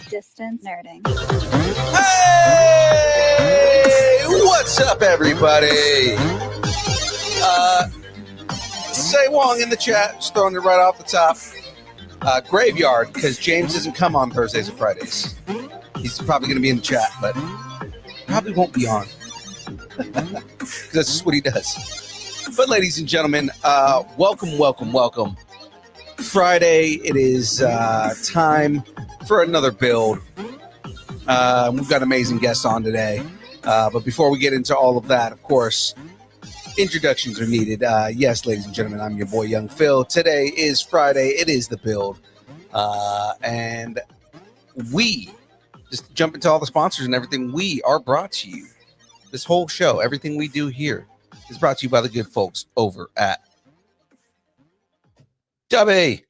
Distance nerding. Hey! What's up, everybody? Say Wong in the chat, just throwing it right off the top. Graveyard, because James doesn't come on Thursdays and Fridays. He's probably going to be in the chat, but probably won't be on. Because that's just what he does. But ladies and gentlemen, welcome. Friday, it is time for another build. We've got amazing guests on today. But before we get into all of that, of course, introductions are needed. Yes, ladies and gentlemen, I'm your boy, Young Phil. Today is Friday. It is the build. And we just jump into all the sponsors and everything. We are brought to you. This whole show, everything we do here is brought to you by the good folks over at Dubby.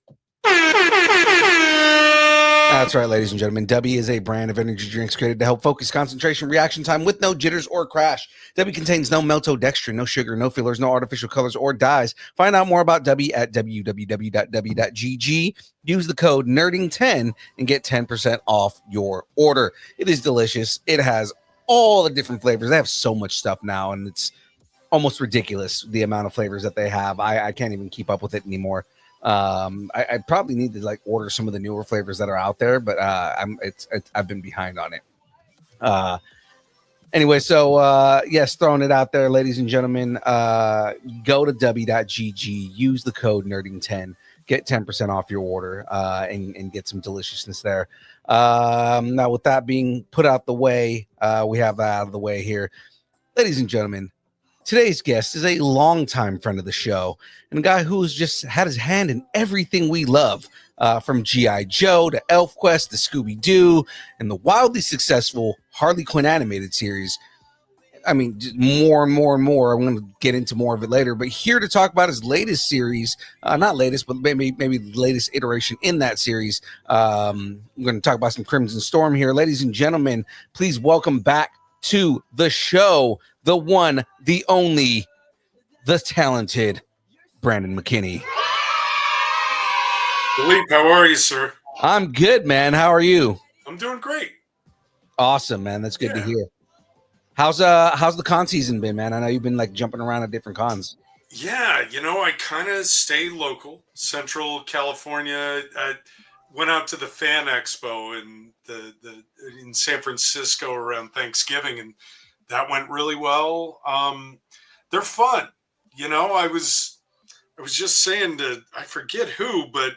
That's right, ladies and gentlemen. Dubby is a brand of energy drinks created to help focus concentration, reaction time with no jitters or crash. Dubby contains no maltodextrin, no sugar, no fillers, no artificial colors or dyes. Find out more about Dubby at www.dubby.gg. Use the code NERDING10 and get 10% off your order. It is delicious. It has all the different flavors. They have so much stuff now, and it's almost ridiculous the amount of flavors that they have. I can't even keep up with it anymore. I probably need to like order some of the newer flavors that are out there, but I've been behind on it. Anyway, so yes, throwing it out there, ladies and gentlemen. Go to w.gg, use the code NERDING10, get 10% off your order, and get some deliciousness there. Now, with that being put out the way, we have that out of the way here, ladies and gentlemen. Today's guest is a longtime friend of the show and a guy who's just had his hand in everything we love, from G.I. Joe to ElfQuest to Scooby Doo and the wildly successful Harley Quinn animated series. I mean, more and more. I'm going to get into more of it later, but here to talk about his latest series, not latest, but maybe the latest iteration in that series. I'm going to talk about some Crimson Storm here. Ladies and gentlemen, please welcome back to the show, the one, the only, the talented Brandon McKinney. Philippe, how are you, sir? I'm good, man. How are you? I'm doing great. Awesome, man. That's good to hear. How's the con season been, man? I know you've been like jumping around at different cons. Yeah, I kind of stay local, Central California. I went out to the Fan Expo in San Francisco around Thanksgiving, and that went really well. They're fun. I was just saying to, I forget who, but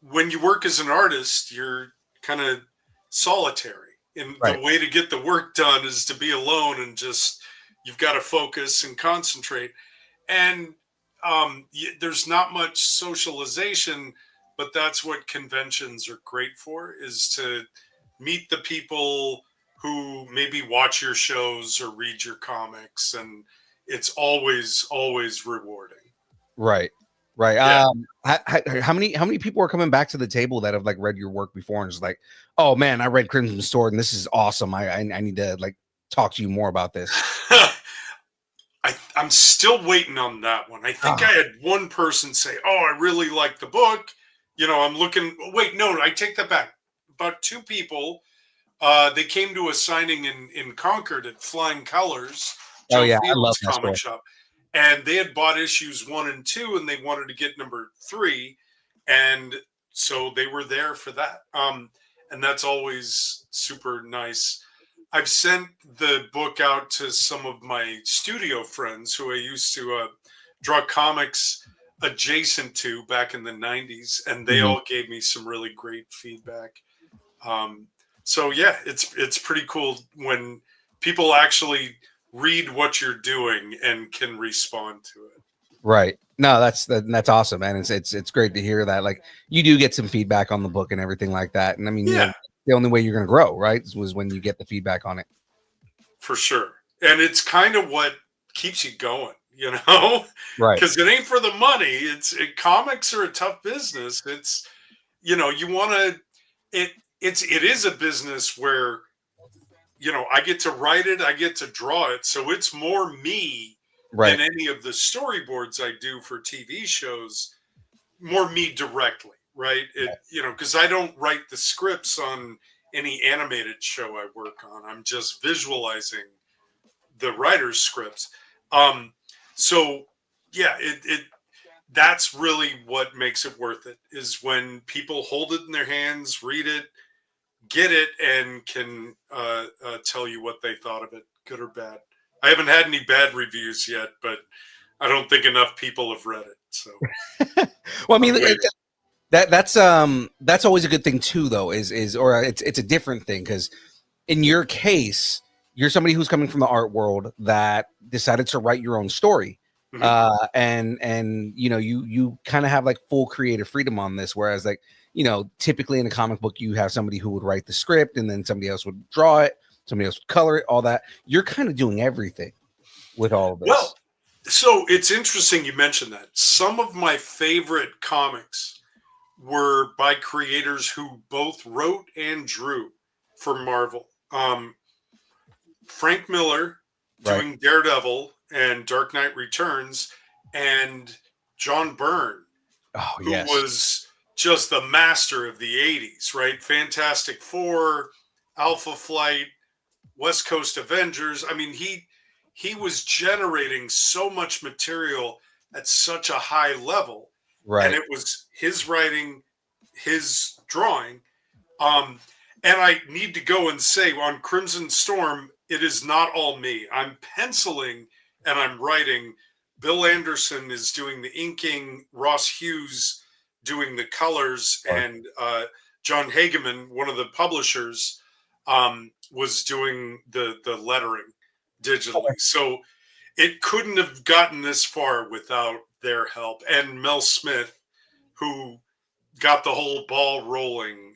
when you work as an artist, you're kind of solitary. And right. The way to get the work done is to be alone and just, you've got to focus and concentrate. And there's not much socialization, but that's what conventions are great for, is to meet the people who maybe watch your shows or read your comics. And it's always rewarding. Right. Yeah. How many people are coming back to the table that have like read your work before and just like, oh man, I read Crimson Sword and this is awesome. I need to like talk to you more about this. I'm still waiting on that one. I think I had one person say, oh, I really like the book. I'm looking. Wait, no, I take that back. About two people. They came to a signing in Concord at Flying Colors. Joe Fields' I love that comic shop. And they had bought issues 1 and 2, and they wanted to get number 3. And so they were there for that. And that's always super nice. I've sent the book out to some of my studio friends who I used to draw comics adjacent to back in the 90s. And they all gave me some really great feedback. So yeah, it's pretty cool when people actually read what you're doing and can respond to it. Right. No, that's awesome, man. It's great to hear that. Like, you do get some feedback on the book and everything like that. And I mean, the only way you're going to grow, right, was when you get the feedback on it. For sure. And it's kind of what keeps you going, Right. Because it ain't for the money. Comics are a tough business. It's, you want to, it is a business where, I get to write it, I get to draw it. So it's more me right. than any of the storyboards I do for TV shows, more me directly. right? Because I don't write the scripts on any animated show I work on. I'm just visualizing the writer's scripts. So yeah, that's really what makes it worth it, is when people hold it in their hands, read it, get it, and can tell you what they thought of it, good or bad. I haven't had any bad reviews yet, but I don't think enough people have read it. So, well, I mean, that's always a good thing too, though. It's a different thing, because in your case, you're somebody who's coming from the art world that decided to write your own story. And you kind of have like full creative freedom on this, whereas like, typically in a comic book you have somebody who would write the script and then somebody else would draw it, somebody else would color it, all that. You're kind of doing everything with all of this. Well, so it's interesting you mentioned that. Some of my favorite comics were by creators who both wrote and drew for Marvel. Frank Miller doing Daredevil and Dark Knight Returns, and John Byrne, who was just the master of the 80s, right? Fantastic Four, Alpha Flight, West Coast Avengers. I mean, he was generating so much material at such a high level. Right. And it was his writing, his drawing. And I need to go and say, on Crimson Storm, it is not all me. I'm penciling and I'm writing. Bill Anderson is doing the inking, Ross Hughes doing the colors, and John Hageman, one of the publishers, was doing the lettering digitally. So it couldn't have gotten this far without their help. And Mel Smith, who got the whole ball rolling.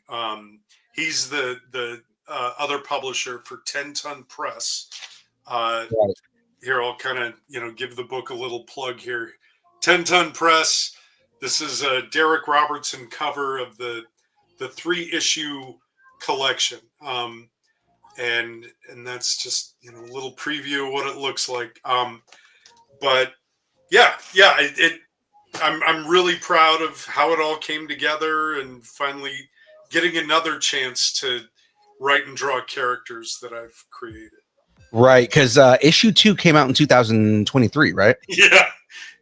He's the other publisher for 10 Ton Press. Here, I'll kind of, give the book a little plug here. 10 Ton Press. This is a Derek Robertson cover of the 3-issue collection. And that's just, a little preview of what it looks like. But I'm really proud of how it all came together, and finally getting another chance to write and draw characters that I've created. Right, because issue 2 came out in 2023, right? Yeah,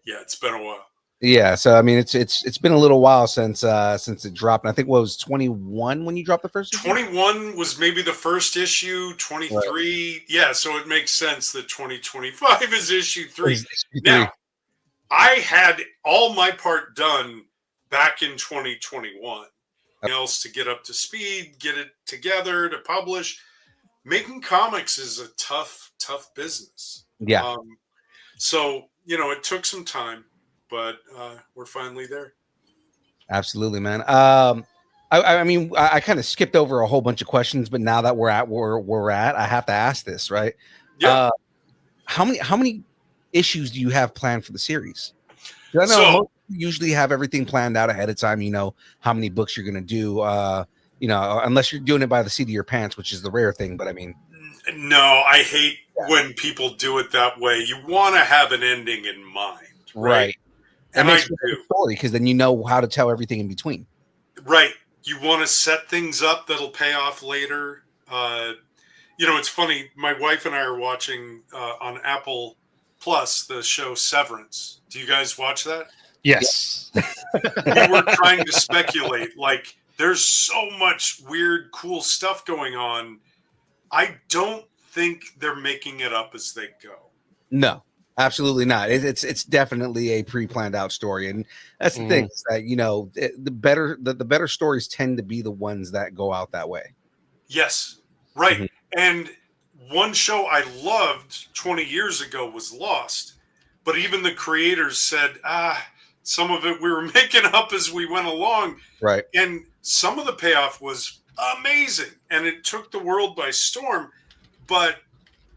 it's been a while. Yeah, so I mean, it's been a little while since it dropped. And I think what was 21 when you dropped the first issue? 21 was maybe the first issue. 23, yeah. So it makes sense that 2025 is issue 3. Now, I had all my part done back in 2021. Else to get up to speed, get it together to publish. Making comics is a tough business. Yeah. So it took some time, but we're finally there. Absolutely, man. I mean, I kind of skipped over a whole bunch of questions, but now that we're at where we're at, I have to ask this, right? Yeah. How many issues do you have planned for the series? I know most usually have everything planned out ahead of time. You know how many books you're going to do. Unless you're doing it by the seat of your pants, which is the rare thing. But I mean, no, I hate when people do it that way. You want to have an ending in mind, right? And I do, story, because then you know how to tell everything in between. Right. You want to set things up that'll pay off later. It's funny. My wife and I are watching on Apple Plus the show Severance. Do you guys watch that? Yes. We were trying to speculate. Like, there's so much weird, cool stuff going on. I don't think they're making it up as they go. No, absolutely not. It's definitely a pre-planned out story, and that's the thing. Is that the better stories tend to be the ones that go out that way. Yes, right. Mm-hmm. And one show I loved 20 years ago was Lost, but even the creators said, some of it we were making up as we went along. Right. And some of the payoff was amazing, and it took the world by storm. But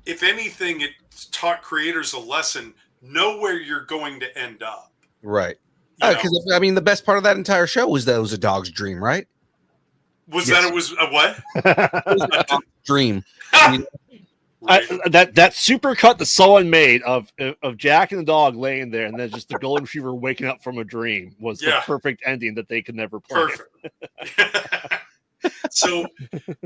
if anything, it taught creators a lesson: know where you're going to end up. Right. Because I mean, the best part of that entire show was that it was a dog's dream, right? That it was a what? It was a dog's dream. Right. That super cut that someone made of Jack and the dog laying there, and then just the golden retriever waking up from a dream was the perfect ending that they could never play. Perfect. So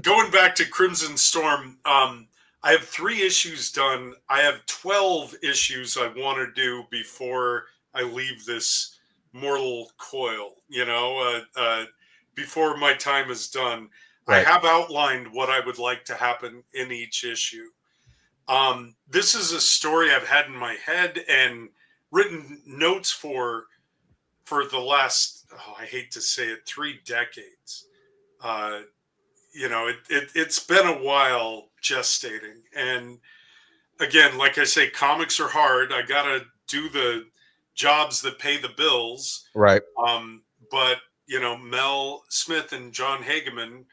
going back to Crimson Storm, I have 3 issues done. I have 12 issues I want to do before I leave this mortal coil, before my time is done. Right. I have outlined what I would like to happen in each issue. This is a story I've had in my head and written notes for the last, I hate to say it, 3 decades. It's been a while gestating. And again, like I say, comics are hard. I got to do the jobs that pay the bills. Right. But, Mel Smith and John Hageman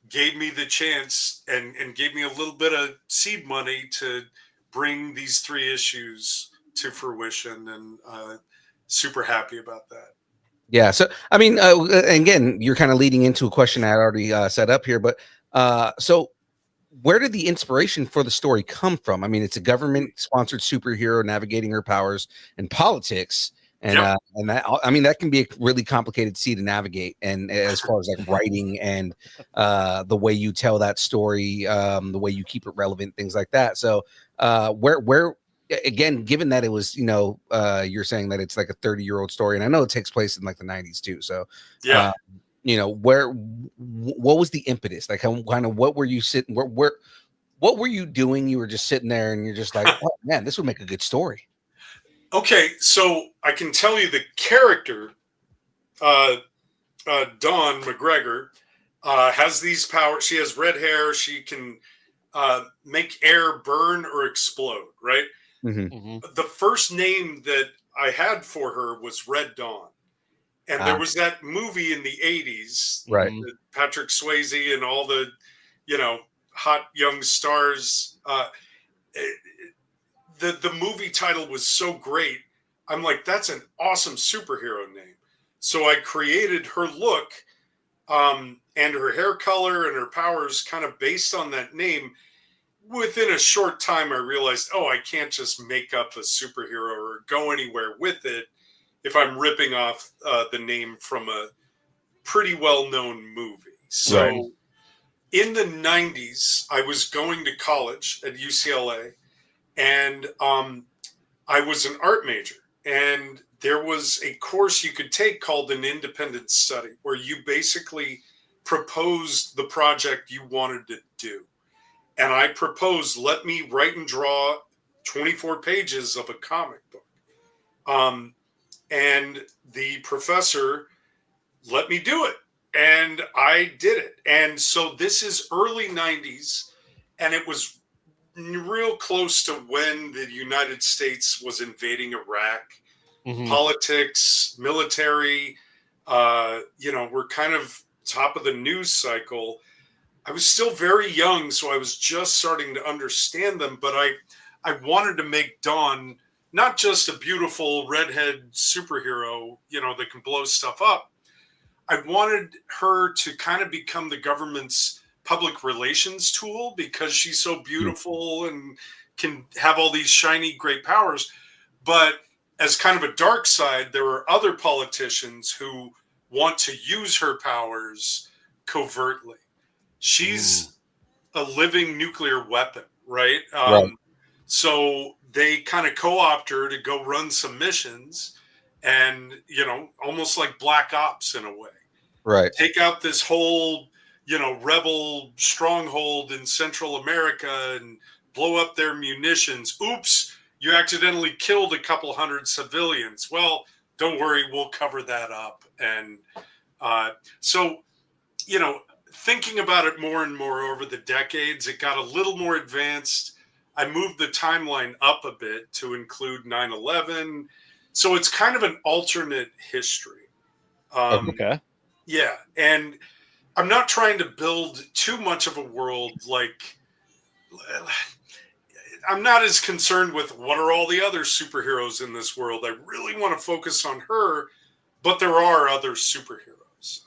gave me the chance and gave me a little bit of seed money to bring these 3 issues to fruition, and super happy about that. Yeah. So, I mean, again, you're kind of leading into a question I already set up here, but so where did the inspiration for the story come from? I mean, it's a government-sponsored superhero navigating her powers in politics, and and that, I mean, that can be a really complicated sea to navigate. And as far as like writing and the way you tell that story, the way you keep it relevant, things like that. So, where again, given that it was, you're saying that it's like a 30-year-old story, and I know it takes place in like the 90s too. So, what was the impetus? Like, kind of, what were you sitting? What were you doing? You were just sitting there, and you're just like, oh man, this would make a good story. Okay, so I can tell you the character, Dawn McGregor, has these powers. She has red hair. She can make air burn or explode, right? Mm-hmm. The first name that I had for her was Red Dawn. And there was that movie in the 80s, right? Patrick Swayze and all the, hot young stars. The movie title was so great. I'm like, that's an awesome superhero name. So I created her look and her hair color and her powers kind of based on that name. Within a short time, I realized, I can't just make up a superhero or go anywhere with it if I'm ripping off the name from a pretty well-known movie. So in the 90s, I was going to college at UCLA, and I was an art major. And there was a course you could take called an independent study, where you basically proposed the project you wanted to do. And I proposed, let me write and draw 24 pages of a comic book. And the professor let me do it. And I did it. And so this is early 90s. And it was real close to when the United States was invading Iraq. Politics, military, we're kind of top of the news cycle. I was still very young, so I was just starting to understand them. But I wanted to make Dawn not just a beautiful redhead superhero, that can blow stuff up. I wanted her to kind of become the government's public relations tool because she's so beautiful and can have all these shiny, great powers. But as kind of a dark side, there are other politicians who want to use her powers covertly. She's a living nuclear weapon, right? So they kind of co-opt her to go run some missions and, almost like Black Ops in a way. Right. Take out this whole, rebel stronghold in Central America and blow up their munitions. Oops, you accidentally killed a couple hundred civilians. Well, don't worry, we'll cover that up. And so, thinking about it more and more over the decades, it got a little more advanced. I moved the timeline up a bit to include 9/11. So it's kind of an alternate history. Okay. Yeah. And I'm not trying to build too much of a world. Like, I'm not as concerned with what are all the other superheroes in this world. I really want to focus on her, but there are other superheroes.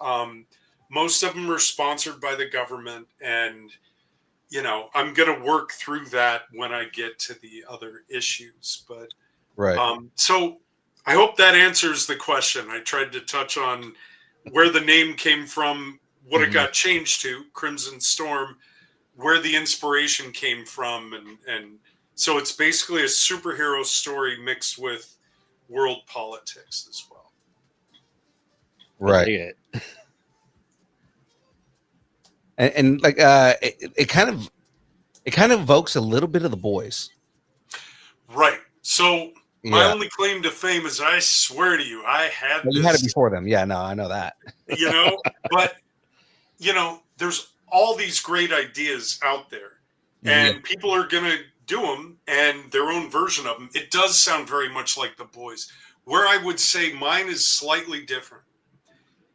Most of them are sponsored by the government, and I'm going to work through that when I get to the other issues. But Right. So I hope that answers the question. I tried to touch on where the name came from, what it got changed to, Crimson Storm, where the inspiration came from, and so it's basically a superhero story mixed with world politics as well. Right. And like it kind of evokes a little bit of The Boys. Right. So my only claim to fame is I swear to you, I had you had it before them. Yeah, no, I know that. But there's all these great ideas out there, and people are gonna do them and their own version of them. It does sound very much like The Boys. Where I would say mine is slightly different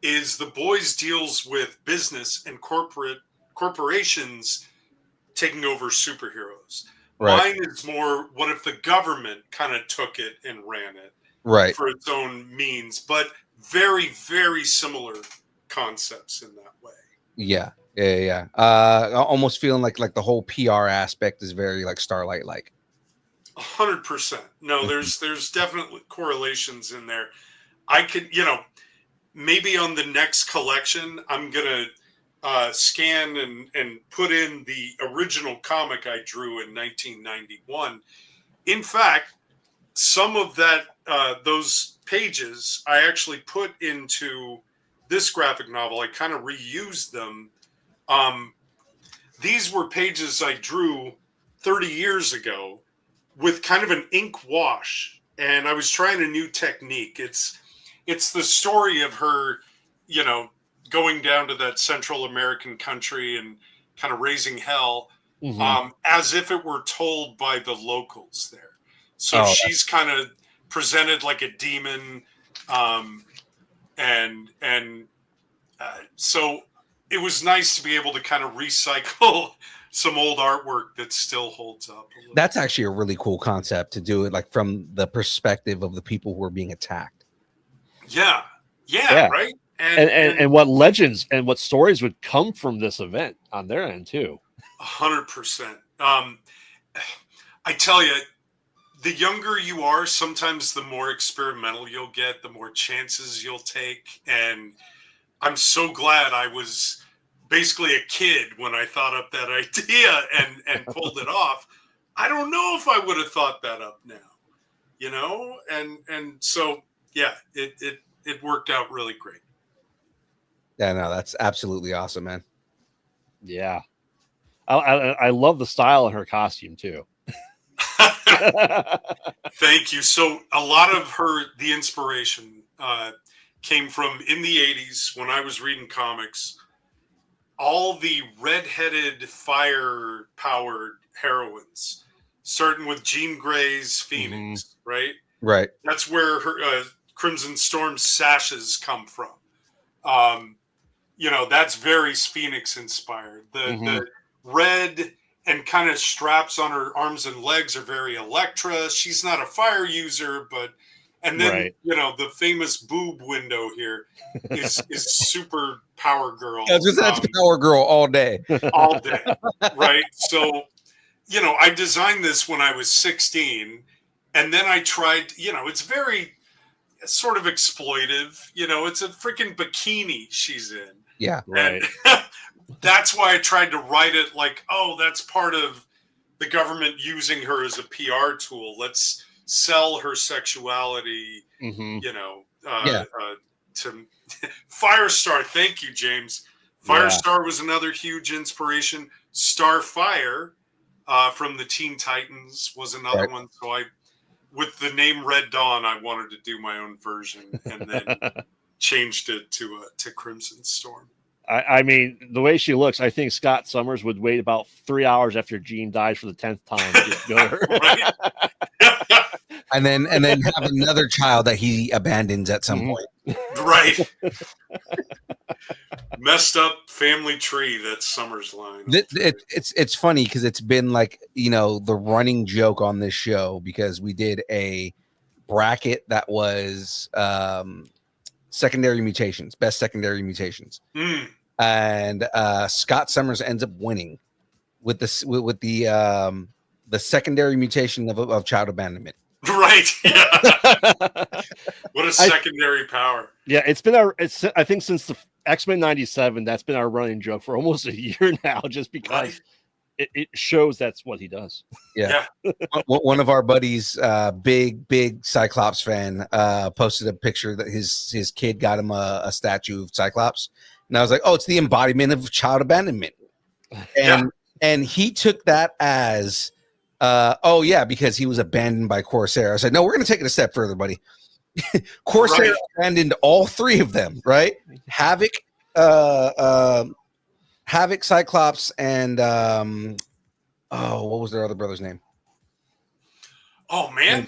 is The Boys deals with business and corporations taking over superheroes. Right. Mine is more, what if the government kind of took it and ran it for its own means, but very, very similar concepts in that way. Yeah. Almost feeling like the whole PR aspect is very like Starlight like. 100%. No, there's definitely correlations in there. I could, maybe on the next collection, I'm gonna scan and put in the original comic I drew in 1991. In fact, some of that those pages I actually put into this graphic novel. I kind of reused them. These were pages I drew 30 years ago with kind of an ink wash, and I was trying a new technique. It's the story of her, going down to that Central American country and kind of raising hell, as if it were told by the locals there. So she's kind of presented like a demon, so it was nice to be able to kind of recycle some old artwork that still holds up. That's actually a really cool concept to do it like from the perspective of the people who are being attacked. Yeah. Right. And what legends and what stories would come from this event on their end too. 100%. I tell you, the younger you are, sometimes the more experimental you'll get, the more chances you'll take. And I'm so glad I was basically a kid when I thought up that idea and pulled it off. I don't know if I would have thought that up now, and so, yeah, it worked out really great. Yeah, no, that's absolutely awesome, man. Yeah. I love the style of her costume too. Thank you. So a lot of the inspiration came from in the 80s when I was reading comics. All the red-headed, fire-powered heroines, starting with Jean Grey's Phoenix, right? Right. That's where her Crimson Storm sashes come from. That's very Phoenix inspired. The red and kind of straps on her arms and legs are very Elektra. She's not a fire user, and then the famous boob window here is super Power Girl. That's Power Girl all day. All day, right? So, I designed this when I was 16, and then I tried. It's very sort of exploitive. It's a freaking bikini she's in. Yeah, right. And that's why I tried to write it like, oh, that's part of the government using her as a PR tool. Let's sell her sexuality, to Firestar. Thank you, James. Firestar was another huge inspiration. Starfire from the Teen Titans was another one. So with the name Red Dawn, I wanted to do my own version and then changed it to Crimson Storm. I mean, the way she looks, I think Scott Summers would wait about 3 hours after Jean dies for the 10th time to go to her. Right. and then have another child that he abandons at some point. Right. Messed up family tree. That's Summers' line. It's funny because it's been like, the running joke on this show because we did a bracket that was secondary mutations, best secondary mutations. And Scott Summers ends up winning with the secondary mutation of child abandonment. Right. Yeah. What a secondary power. Yeah, I think since the X-Men 97, that's been our running joke for almost a year now, just because it shows that's what he does. Yeah. One of our buddies, big Cyclops fan, posted a picture that his kid got him a statue of Cyclops. And I was like, oh, it's the embodiment of child abandonment. And he took that as because he was abandoned by Corsair. I said, no, we're going to take it a step further, buddy. Corsair abandoned all three of them, right? Havoc, Cyclops, and what was their other brother's name? Oh man,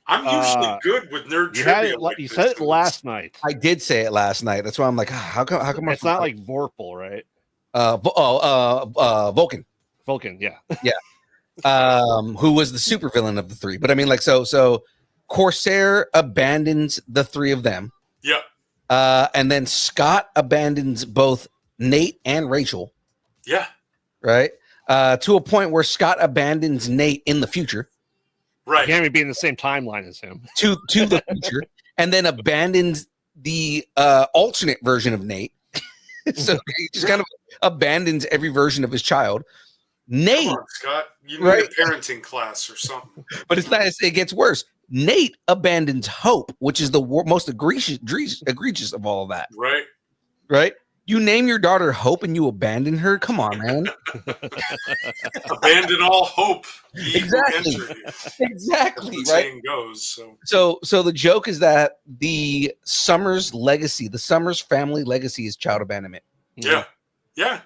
I'm usually good with nerd trivia. You said it last night. I did say it last night. That's why I'm like, how come it's not like Vorpal, right? Vulcan. Vulcan, yeah. Who was the supervillain of the three? But I mean, like, so Corsair abandons the three of them. Yeah. And then Scott abandons both Nate and Rachel. Yeah. Right. To a point where Scott abandons Nate in the future. Right. He can't be in the same timeline as him. To the future, and then abandons the alternate version of Nate. So he just kind of abandons every version of his child. Nate, come on, Scott, you need a parenting class or something. But it's not. It gets worse. Nate abandons Hope, which is the most egregious of all of that. Right. Right. You name your daughter Hope and you abandon her. Come on, man. Abandon all hope. Exactly. Exactly. That's the right. saying goes. So the joke is that the Summers family legacy is child abandonment. Yeah. Yeah.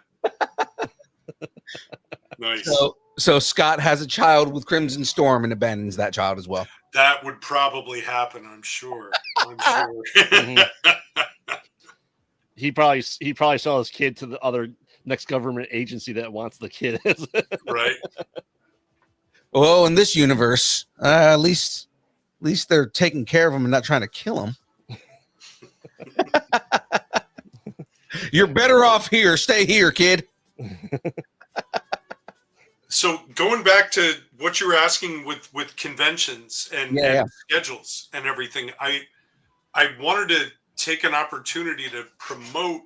Nice. So Scott has a child with Crimson Storm and abandons that child as well. That would probably happen, I'm sure. He probably saw his kid to the other next government agency that wants the kid. Right. Well, in this universe, at least they're taking care of him and not trying to kill him. You're better off here. Stay here, kid. So going back to what you were asking with conventions and schedules and everything, I wanted to take an opportunity to promote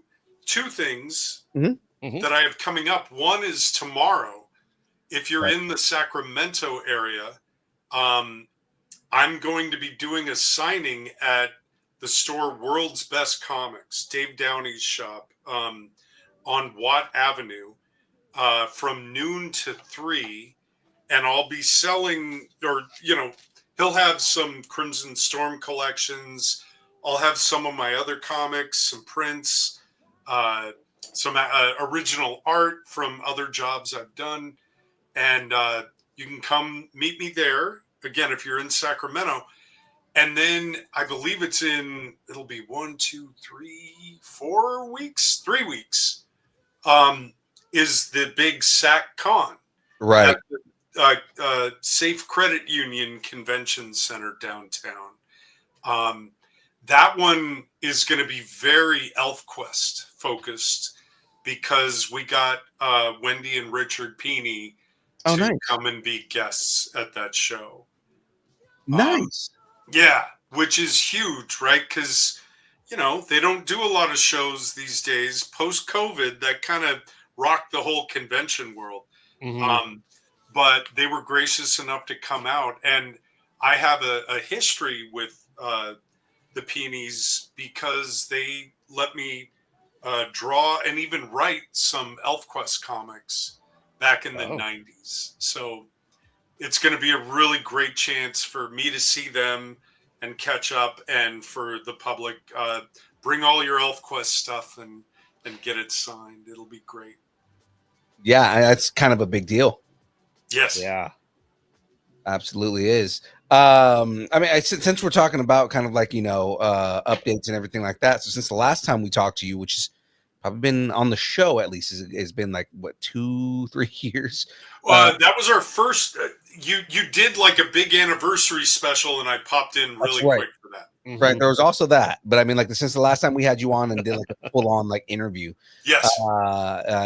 two things that I have coming up. One is tomorrow. If you're in the Sacramento area, I'm going to be doing a signing at the store World's Best Comics, Dave Downey's shop, on Watt Avenue, from noon to 3. And I'll be selling, he'll have some Crimson Storm collections. I'll have some of my other comics, some prints, some original art from other jobs I've done. And you can come meet me there, again, if you're in Sacramento. And then I believe it'll be 3 weeks, is the big SAC Con. Right. At the Safe Credit Union Convention Center downtown. That one is going to be very ElfQuest focused because we got Wendy and Richard Peeney to come and be guests at that show. Nice. Yeah, which is huge, right? Because, they don't do a lot of shows these days. Post-COVID, that kind of rocked the whole convention world. Mm-hmm. But they were gracious enough to come out. And I have a history with the Peenies because they let me draw and even write some ElfQuest comics back in the 90s. So it's going to be a really great chance for me to see them and catch up, and for the public, bring all your ElfQuest stuff and get it signed. It'll be great. Yeah, that's kind of a big deal. Yes. Yeah. Absolutely is. I mean, since we're talking about kind of like, updates and everything like that. So since the last time we talked to you, which has probably been on the show, at least has been like, what, 2-3 years? That was our first, you did like a big anniversary special and I popped in really quick for that. Right. There was also that, but I mean, like, since the last time we had you on and did like a full on like interview, Yes.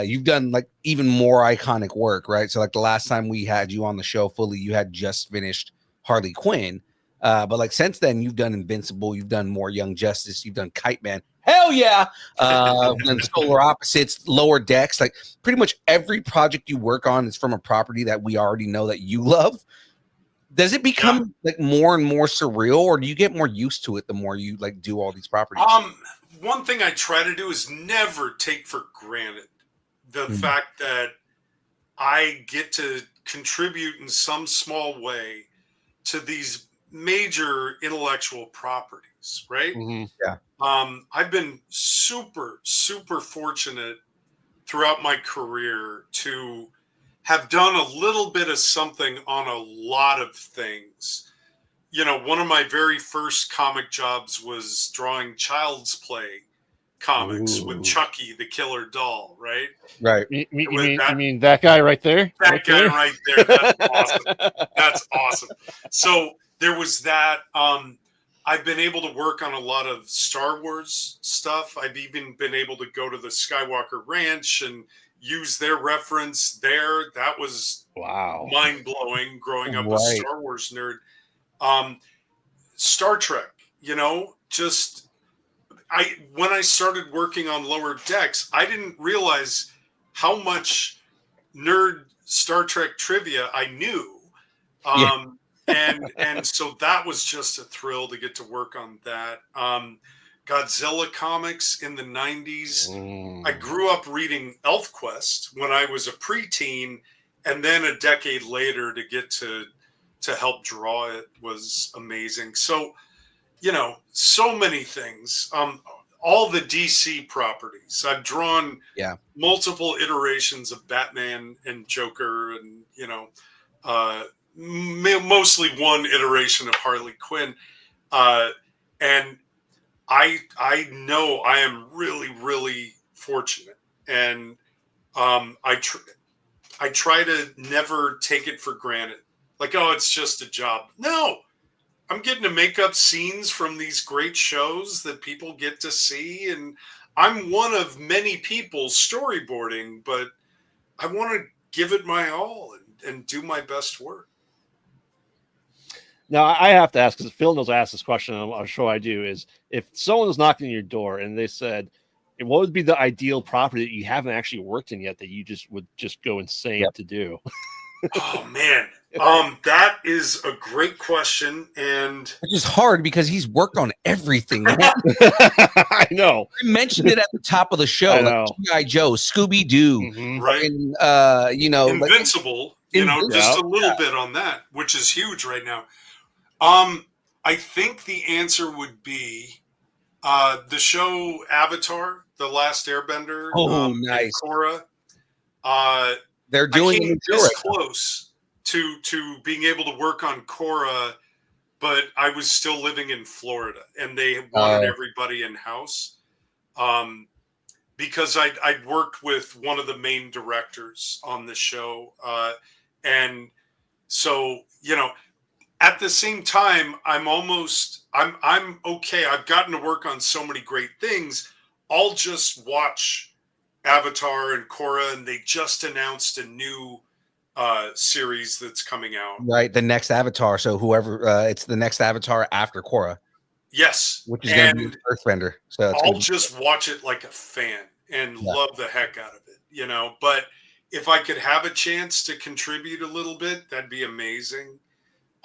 you've done like even more iconic work, right? So like the last time we had you on the show fully, you had just finished Harley Quinn, but like since then you've done Invincible, you've done more Young Justice, you've done Kite Man, hell yeah, then Solar Opposites, Lower Decks, like pretty much every project you work on is from a property that we already know that you love. Does it become like more and more surreal, or do you get more used to it the more you like do all these properties? One thing I try to do is never take for granted the fact that I get to contribute in some small way to these major intellectual properties, right? Yeah. I've been super, super fortunate throughout my career to have done a little bit of something on a lot of things. You know, one of my very first comic jobs was drawing Child's Play comics with Chucky, the killer doll, right? Right. You mean that guy right there? That guy right there. That's awesome. That's awesome. So there was that. I've been able to work on a lot of Star Wars stuff. I've even been able to go to the Skywalker Ranch and use their reference there. That was mind-blowing growing up a Star Wars nerd. Star Trek, you know, just when I started working on Lower Decks, I didn't realize how much nerd Star Trek trivia I knew. And so that was just a thrill to get to work on that. Godzilla comics in the 90s. I grew up reading ElfQuest when I was a preteen, and then a decade later to get to help draw it was amazing. So, you know, so many things. All the DC properties. I've drawn multiple iterations of Batman and Joker, and, you know, mostly one iteration of Harley Quinn. And I know I am really, really fortunate. And I try to never take it for granted. Like, oh, it's just a job. No, I'm getting to make up scenes from these great shows that people get to see. And I'm one of many people storyboarding, but I want to give it my all and do my best work. Now, I have to ask, because Phil knows I ask this question on a show I do, is if someone was knocking on your door and they said, what would be the ideal property that you haven't actually worked in yet that you just would just go insane to do? Oh, man. That is a great question. And it's just hard because he's worked on everything. I know. I mentioned it at the top of the show. Like G.I. Joe, Scooby Doo, right? And, you know, Invincible. You know, just a little bit on that, which is huge right now. I think the answer would be the show Avatar, The Last Airbender. Oh, nice. Korra. They're doing it this close to being able to work on Korra, but I was still living in Florida, and they wanted everybody in house. Because I'd worked with one of the main directors on the show, and so, you know, at the same time, I'm okay. I've gotten to work on so many great things. I'll just watch Avatar and Korra, and they just announced a new series that's coming out. Right, the next Avatar. So whoever, it's the next Avatar after Korra. Yes, which is going to be Earthbender. So I'll just watch it like a fan and love the heck out of it, you know. But if I could have a chance to contribute a little bit, that'd be amazing.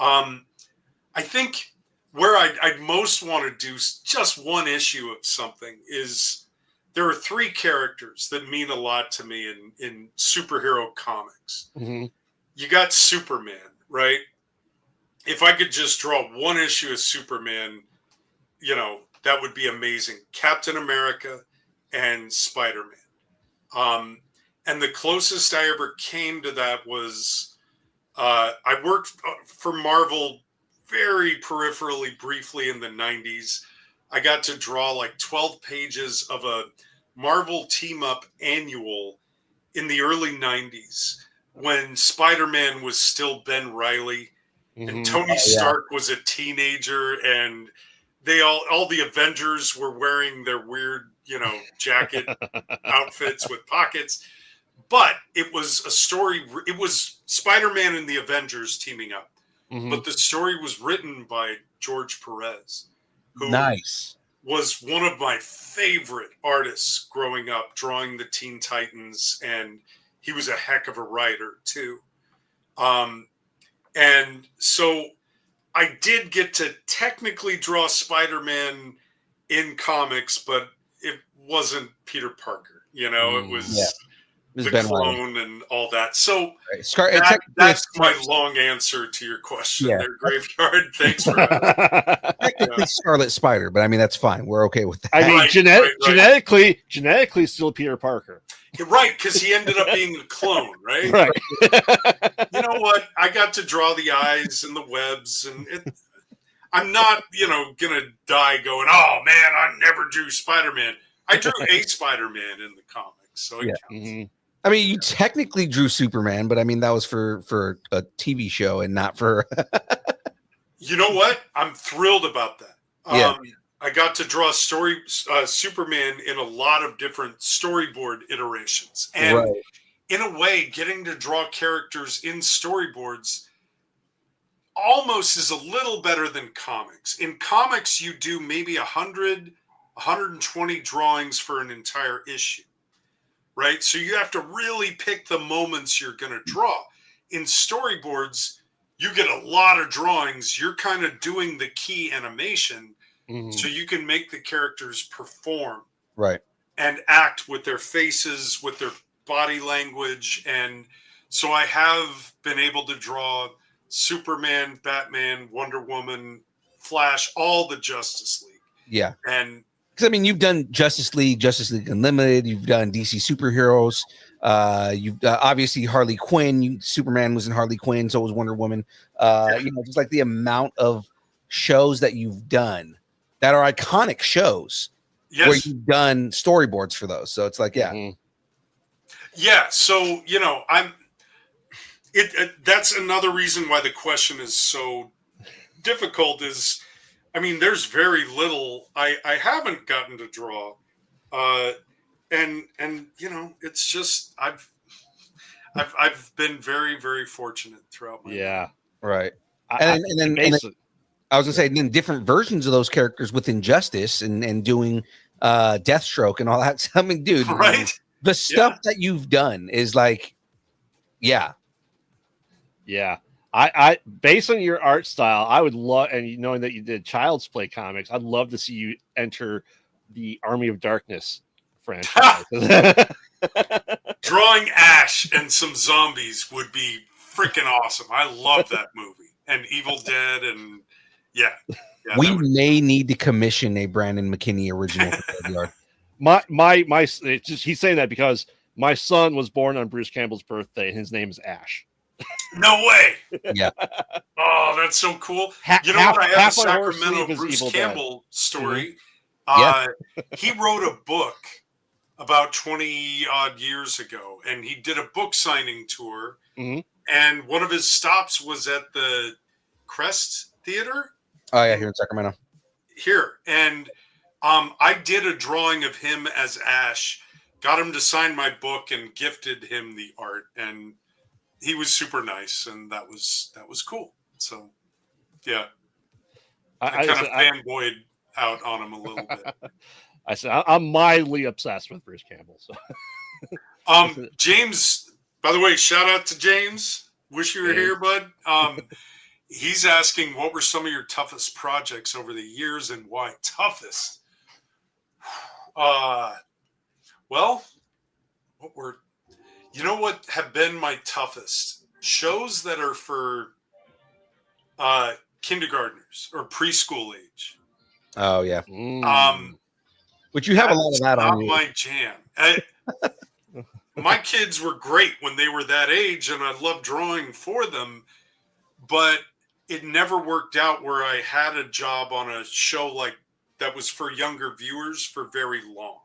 I think where I'd most want to do just one issue of something is there are three characters that mean a lot to me in superhero comics. Mm-hmm. You got Superman, right? If I could just draw one issue of Superman, you know, that would be amazing. Captain America and Spider-Man. And the closest I ever came to that was I worked for Marvel very peripherally briefly in the 90s. I got to draw like 12 pages of a Marvel team-up annual in the early 90s when Spider-Man was still Ben Reilly and Tony Stark was a teenager, and all the Avengers were wearing their weird, jacket outfits with pockets. But it was a story. It was Spider-Man and the Avengers teaming up. Mhm. But the story was written by George Perez, who Nice. was one of my favorite artists growing up, drawing the Teen Titans, and he was a heck of a writer too. And so I did get to technically draw Spider-Man in comics, but it wasn't Peter Parker. It was the Ben clone and all that. So Right. that's my long answer to your question there, Graveyard. Thanks for technically Scarlet Spider, but I mean that's fine. We're okay with that. I mean, Right. genetically still Peter Parker. Right, because he ended up being a clone, right? Right. You know what? I got to draw the eyes and the webs, and I'm not, gonna die going, oh man, I never drew Spider-Man. I drew a Spider-Man in the comics, so it counts. Mm-hmm. I mean, you technically drew Superman, but I mean that was for a TV show and not for. You know what? I'm thrilled about that. Yeah. I got to draw Superman in a lot of different storyboard iterations, and in a way, getting to draw characters in storyboards almost is a little better than comics. In comics, you do maybe 100, 120 drawings for an entire issue. Right? So you have to really pick the moments you're going to draw. In storyboards, you get a lot of drawings. You're kind of doing the key animation so you can make the characters perform. Right. And act with their faces, with their body language. And so I have been able to draw Superman, Batman, Wonder Woman, Flash, all the Justice League. Yeah. And I mean, you've done Justice League Unlimited. You've done DC superheroes. You've obviously Harley Quinn. Superman was in Harley Quinn, so was Wonder Woman. Just like the amount of shows that you've done that are iconic shows where you've done storyboards for those. So it's like, yeah. So that's another reason why the question is so difficult. Is I mean, there's very little I haven't gotten to draw, and it's just I've been very, very fortunate throughout my life. Right. And then I was gonna say, then different versions of those characters with Injustice and doing Deathstroke and all that. I mean, dude, right? The stuff that you've done is like, yeah. I based on your art style, I would love, and knowing that you did Child's Play comics, I'd love to see you enter the Army of Darkness franchise. Drawing Ash and some zombies would be freaking awesome. I love that movie and Evil Dead, and we may need to commission a Brandon McKinney original. He's saying that because my son was born on Bruce Campbell's birthday, and his name is Ash. No way. Yeah. Oh, that's so cool. I have a Sacramento Bruce Campbell story. He wrote a book about 20 odd years ago, and he did a book signing tour. And one of his stops was at the Crest Theater. Oh yeah, here in Sacramento. And I did a drawing of him as Ash, got him to sign my book, and gifted him the art. And he was super nice, and that was cool. So, yeah, I kind of fanboyed out on him a little bit. I said I'm mildly obsessed with Bruce Campbell. So, James, by the way, shout out to James. Wish you were here, bud. He's asking, what were some of your toughest projects over the years, and why toughest? Well, what have been my toughest? Shows that are for kindergartners or preschool age. Oh yeah. Which you have a lot of that on. Not my jam. My kids were great when they were that age, and I loved drawing for them, but it never worked out where I had a job on a show like that was for younger viewers for very long.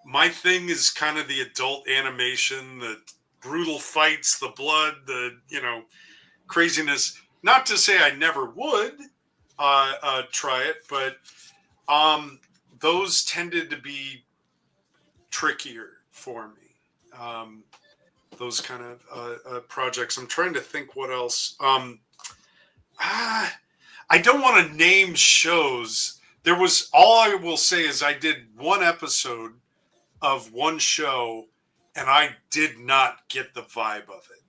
My thing is kind of the adult animation, the brutal fights, the blood, the craziness. Not to say I never would. try it, but those tended to be trickier for me. Those kind of projects. I'm trying to think what else. I don't want to name shows. There was, all I will say is I did one episode of one show and I did not get the vibe of it.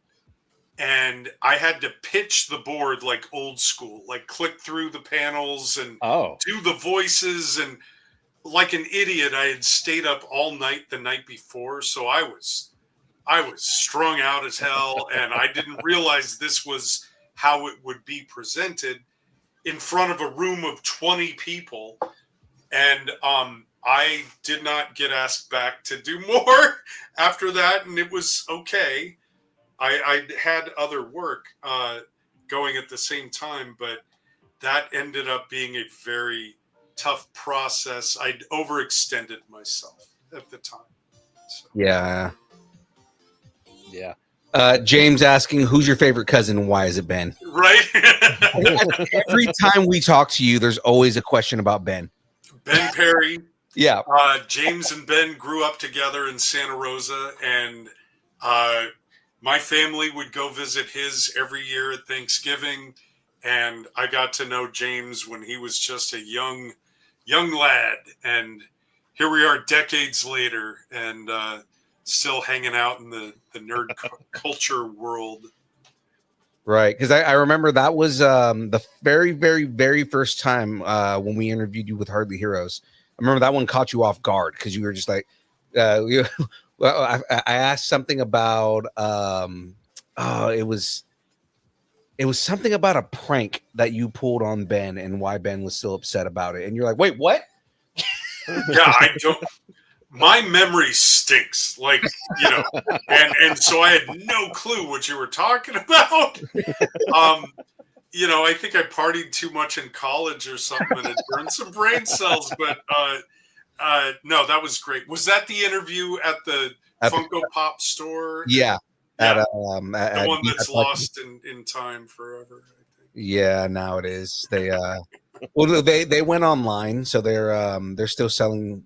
And I had to pitch the board like old school, like click through the panels and do the voices. And like an idiot, I had stayed up all night the night before. So I was strung out as hell. And I didn't realize this was how it would be presented in front of a room of 20 people. And I did not get asked back to do more after that. And it was okay. I had other work going at the same time, but that ended up being a very tough process. I'd overextended myself at the time. So. Yeah. Yeah. James asking, who's your favorite cousin and why is it Ben? Right. Every time we talk to you, there's always a question about Ben. Ben Perry. Yeah. James and Ben grew up together in Santa Rosa, and my family would go visit his every year at Thanksgiving, and I got to know James when he was just a young lad, and here we are decades later, and still hanging out in the nerd culture world. Right, because I remember that was the very, very, very first time when we interviewed you with Hardly Heroes. I remember that one caught you off guard because you were just like, well, I asked something about it was something about a prank that you pulled on Ben and why Ben was still upset about it, and you're like, wait, what? Yeah, I don't. My memory stinks, like, you know, and so I had no clue what you were talking about. You know, I think I partied too much in college or something and it burned some brain cells, but no, that was great. Was that the interview at the Funko Pop store? Yeah. Yeah. At The one that's lost in time forever, I think. Yeah, now it is. They well, they went online, so they're still selling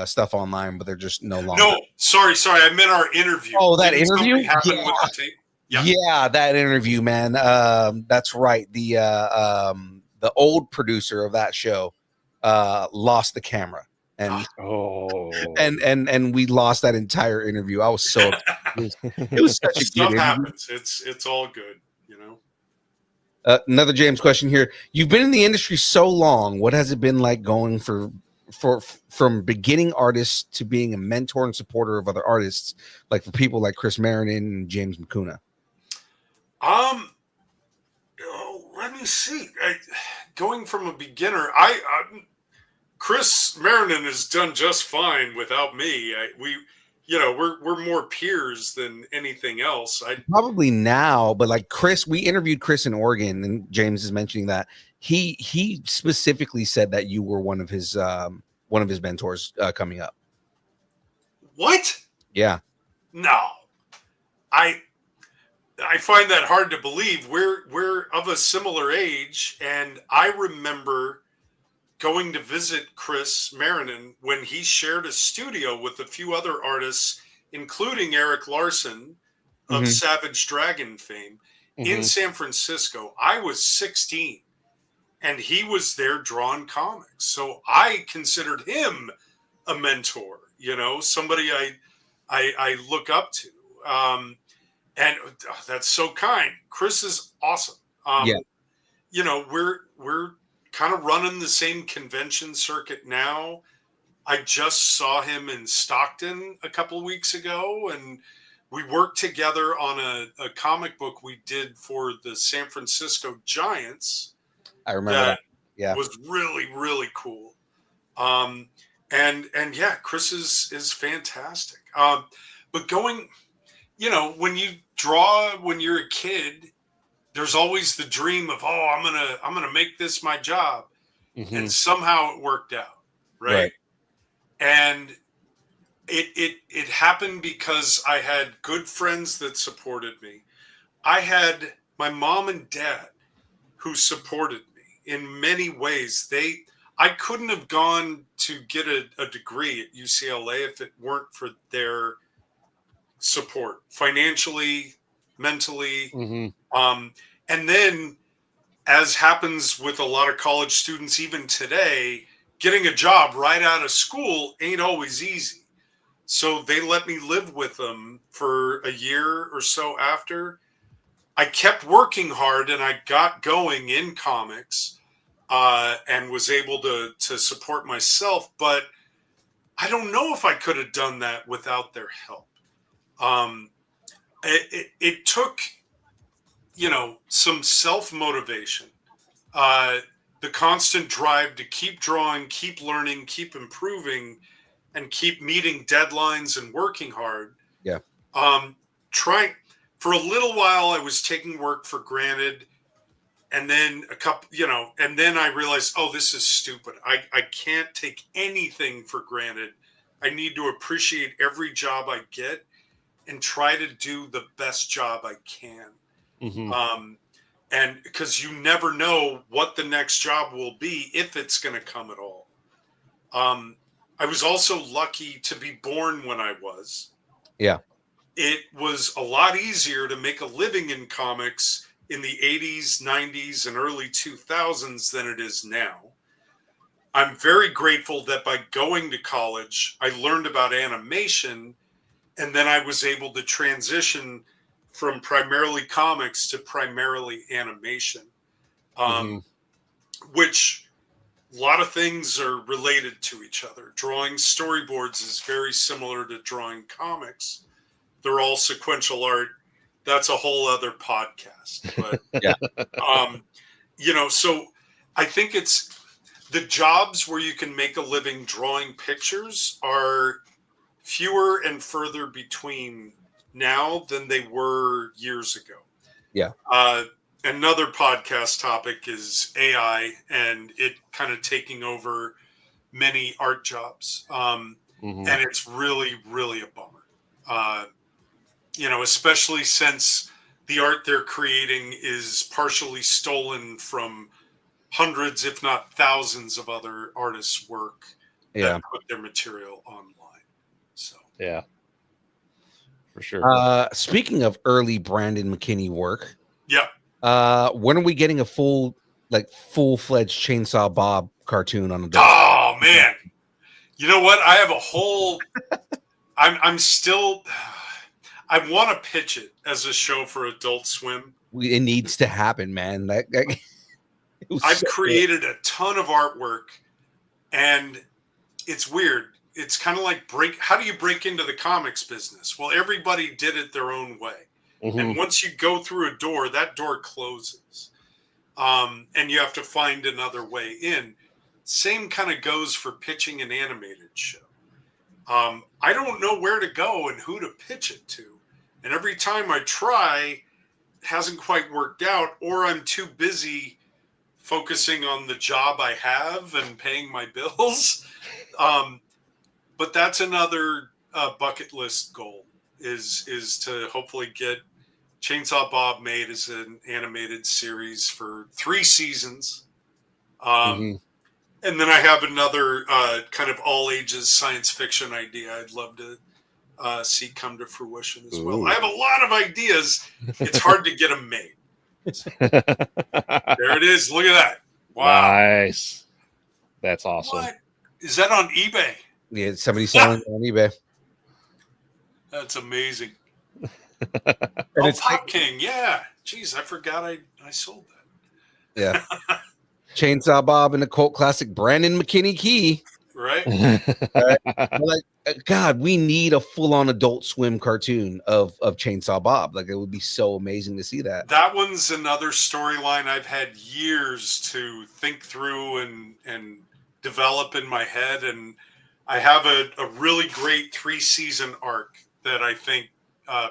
stuff online, but they're just no longer. No, sorry, I meant our interview. Oh, that Didn't interview? something happen Yeah. with the tape? Yeah, that interview, man. That's right. The old producer of that show lost the camera, and and we lost that entire interview. I was so it was such a Stuff good happens. It's all good, you know. Another James question here. You've been in the industry so long. What has it been like going from beginning artists to being a mentor and supporter of other artists, like for people like Chris Marinan and James McKuna? Let me see. Going from a beginner, Chris Marinan has done just fine without me. We're more peers than anything else. Probably now, but like Chris, we interviewed Chris in Oregon, and James is mentioning that he specifically said that you were one of his mentors coming up. What? Yeah. No, I find that hard to believe. We're of a similar age, and I remember going to visit Chris Marinan when he shared a studio with a few other artists, including Eric Larson of Savage Dragon fame, in San Francisco. I was 16, and he was there drawing comics. So I considered him a mentor, you know, somebody I look up to. And that's so kind. Chris is awesome. You know, we're kind of running the same convention circuit now. I just saw him in Stockton a couple of weeks ago, and we worked together on a comic book we did for the San Francisco Giants. I remember that. Yeah, was really, really cool. And yeah, Chris is fantastic. But going, you know, when you draw when you're a kid, there's always the dream of, I'm gonna make this my job, and somehow it worked out, right? And it happened because I had good friends that supported me. I had my mom and dad who supported me. in many ways. I couldn't have gone to get a degree at UCLA if it weren't for their support financially, mentally. And then, as happens with a lot of college students even today, getting a job right out of school ain't always easy. So they let me live with them for a year or so after. I kept working hard and I got going in comics and was able to support myself. But I don't know if I could have done that without their help. It took, some self-motivation, the constant drive to keep drawing, keep learning, keep improving, and keep meeting deadlines and working hard. Yeah. Trying for a little while, I was taking work for granted. And then and then I realized, oh, this is stupid. I can't take anything for granted. I need to appreciate every job I get and try to do the best job I can. And because you never know what the next job will be, if it's going to come at all. I was also lucky to be born when I was. Yeah. It was a lot easier to make a living in comics in the 80s, 90s, and early 2000s than it is now. I'm very grateful that by going to college, I learned about animation, and then I was able to transition from primarily comics to primarily animation, which a lot of things are related to each other. Drawing storyboards is very similar to drawing comics. They're all sequential art. That's a whole other podcast. But, so I think it's the jobs where you can make a living drawing pictures are fewer and further between now than they were years ago. Yeah. Another podcast topic is AI and it kind of taking over many art jobs. And it's really, really a bummer. Especially since the art they're creating is partially stolen from hundreds, if not thousands, of other artists' work that put their material online. So yeah, for sure. Speaking of early Brandon McKinney work, when are we getting a full-fledged Chainsaw Bob cartoon on Adult? Oh man, you know what? I have a whole. I'm still. I want to pitch it as a show for Adult Swim. It needs to happen, man. I've created a ton of artwork, and it's weird. It's kind of like how do you break into the comics business? Well, everybody did it their own way. And once you go through a door, that door closes. And you have to find another way in. Same kind of goes for pitching an animated show. I don't know where to go and who to pitch it to. And every time I try, it hasn't quite worked out, or I'm too busy focusing on the job I have and paying my bills. But that's another bucket list goal is to hopefully get Chainsaw Bob made as an animated series for 3 seasons. And then I have another kind of all ages science fiction idea I'd love to see come to fruition as well. I have a lot of ideas. It's hard to get them made. So, there it is. Look at that. Wow. Nice. That's awesome. What? Is that on eBay? Yeah, somebody selling it on eBay. That's amazing. And it's Pop King. Yeah. Jeez, I forgot I sold that. Yeah. Chainsaw Bob and the cult classic Brandon McKinney key. Right? God, we need a full-on Adult Swim cartoon of Chainsaw Bob. Like, it would be so amazing to see that. That one's another storyline I've had years to think through and develop in my head. And I have a really great 3-season arc that I think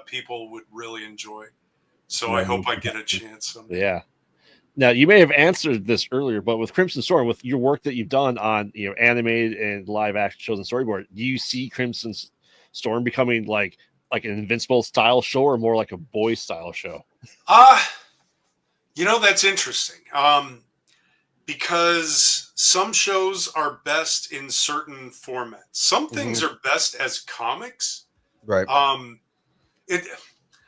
people would really enjoy. So I hope I get a chance someday. Yeah. Now, you may have answered this earlier, but with Crimson Storm, with your work that you've done on animated and live action shows and storyboard, do you see Crimson Storm becoming like an Invincible style show or more like a boys style show? That's interesting. because some shows are best in certain formats. Some things are best as comics. Right.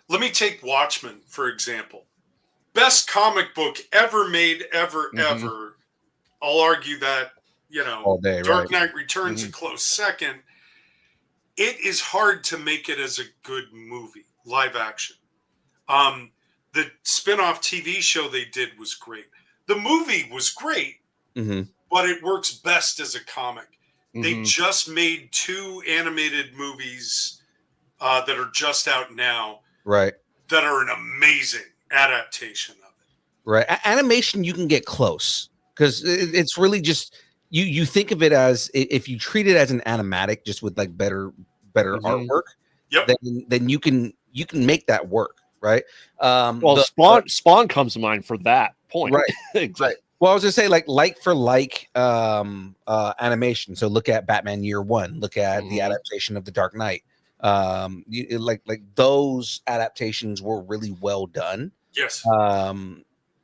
Let me take Watchmen, for example. Best comic book ever made, ever. I'll argue that, All day, Dark right. Knight Returns a close second. It is hard to make it as a good movie, live action. The spin-off TV show they did was great. The movie was great, but it works best as a comic. They just made 2 animated movies that are just out now, Right. that are an amazing adaptation of it. Right. Animation, you can get close because it's really just you think of it as, if you treat it as an animatic, just with like better artwork. Yep. Then you can make that work. Right. Well, Spawn comes to mind for that point. Right. Exactly. Right. Well, I was gonna say like for like animation. So look at Batman Year One. Look at the adaptation of The Dark Knight. Like those adaptations were really well done. Yes.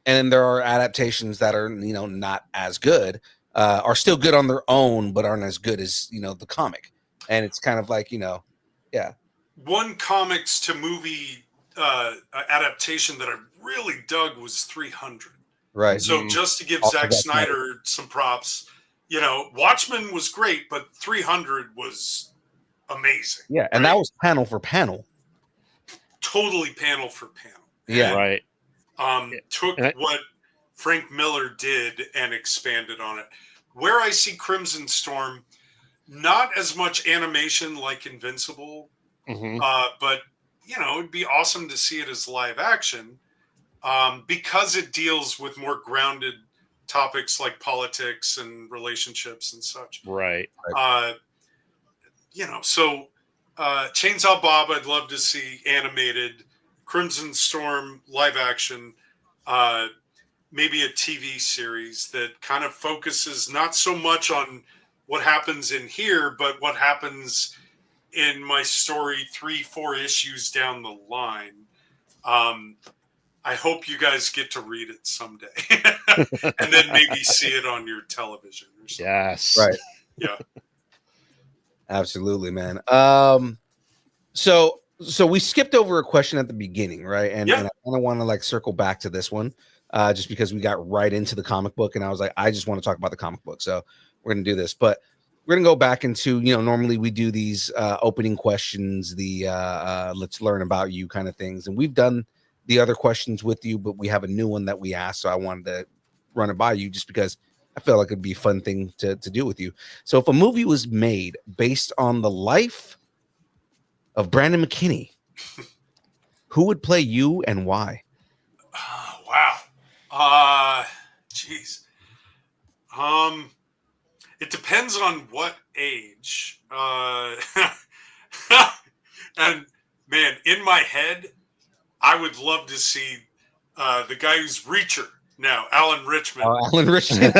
And there are adaptations that are not as good, are still good on their own, but aren't as good as the comic. And it's kind of like yeah. One comics to movie adaptation that I really dug was 300. Right. So just to give Also Zack Zack Snyder some props, Watchmen was great, but 300 was amazing. Yeah, and that was panel for panel. Totally panel for panel. Yeah. Right. Took what Frank Miller did and expanded on it. Where I see Crimson Storm, not as much animation like Invincible, but it'd be awesome to see it as live action, because it deals with more grounded topics like politics and relationships and such. Right. So Chainsaw Bob, I'd love to see animated. Crimson Storm, live action. Maybe a TV series that kind of focuses not so much on what happens in here, but what happens in my story 3-4 issues down the line. I hope you guys get to read it someday and then maybe see it on your television or something. Yes. Right. Yeah. Absolutely, man. So we skipped over a question at the beginning, right? And I kind of want to circle back to this one, just because we got right into the comic book, and I was like, I just want to talk about the comic book, so we're gonna do this. But we're gonna go back into, normally we do these opening questions, the let's learn about you kind of things, and we've done the other questions with you, but we have a new one that we asked, so I wanted to run it by you just because I felt like it'd be a fun thing to do with you. So if a movie was made based on the life of Brandon McKinney, who would play you and why? Wow. Jeez. It depends on what age. And man, in my head, I would love to see the guy who's Reacher now, Alan Richmond. Alan Richmond.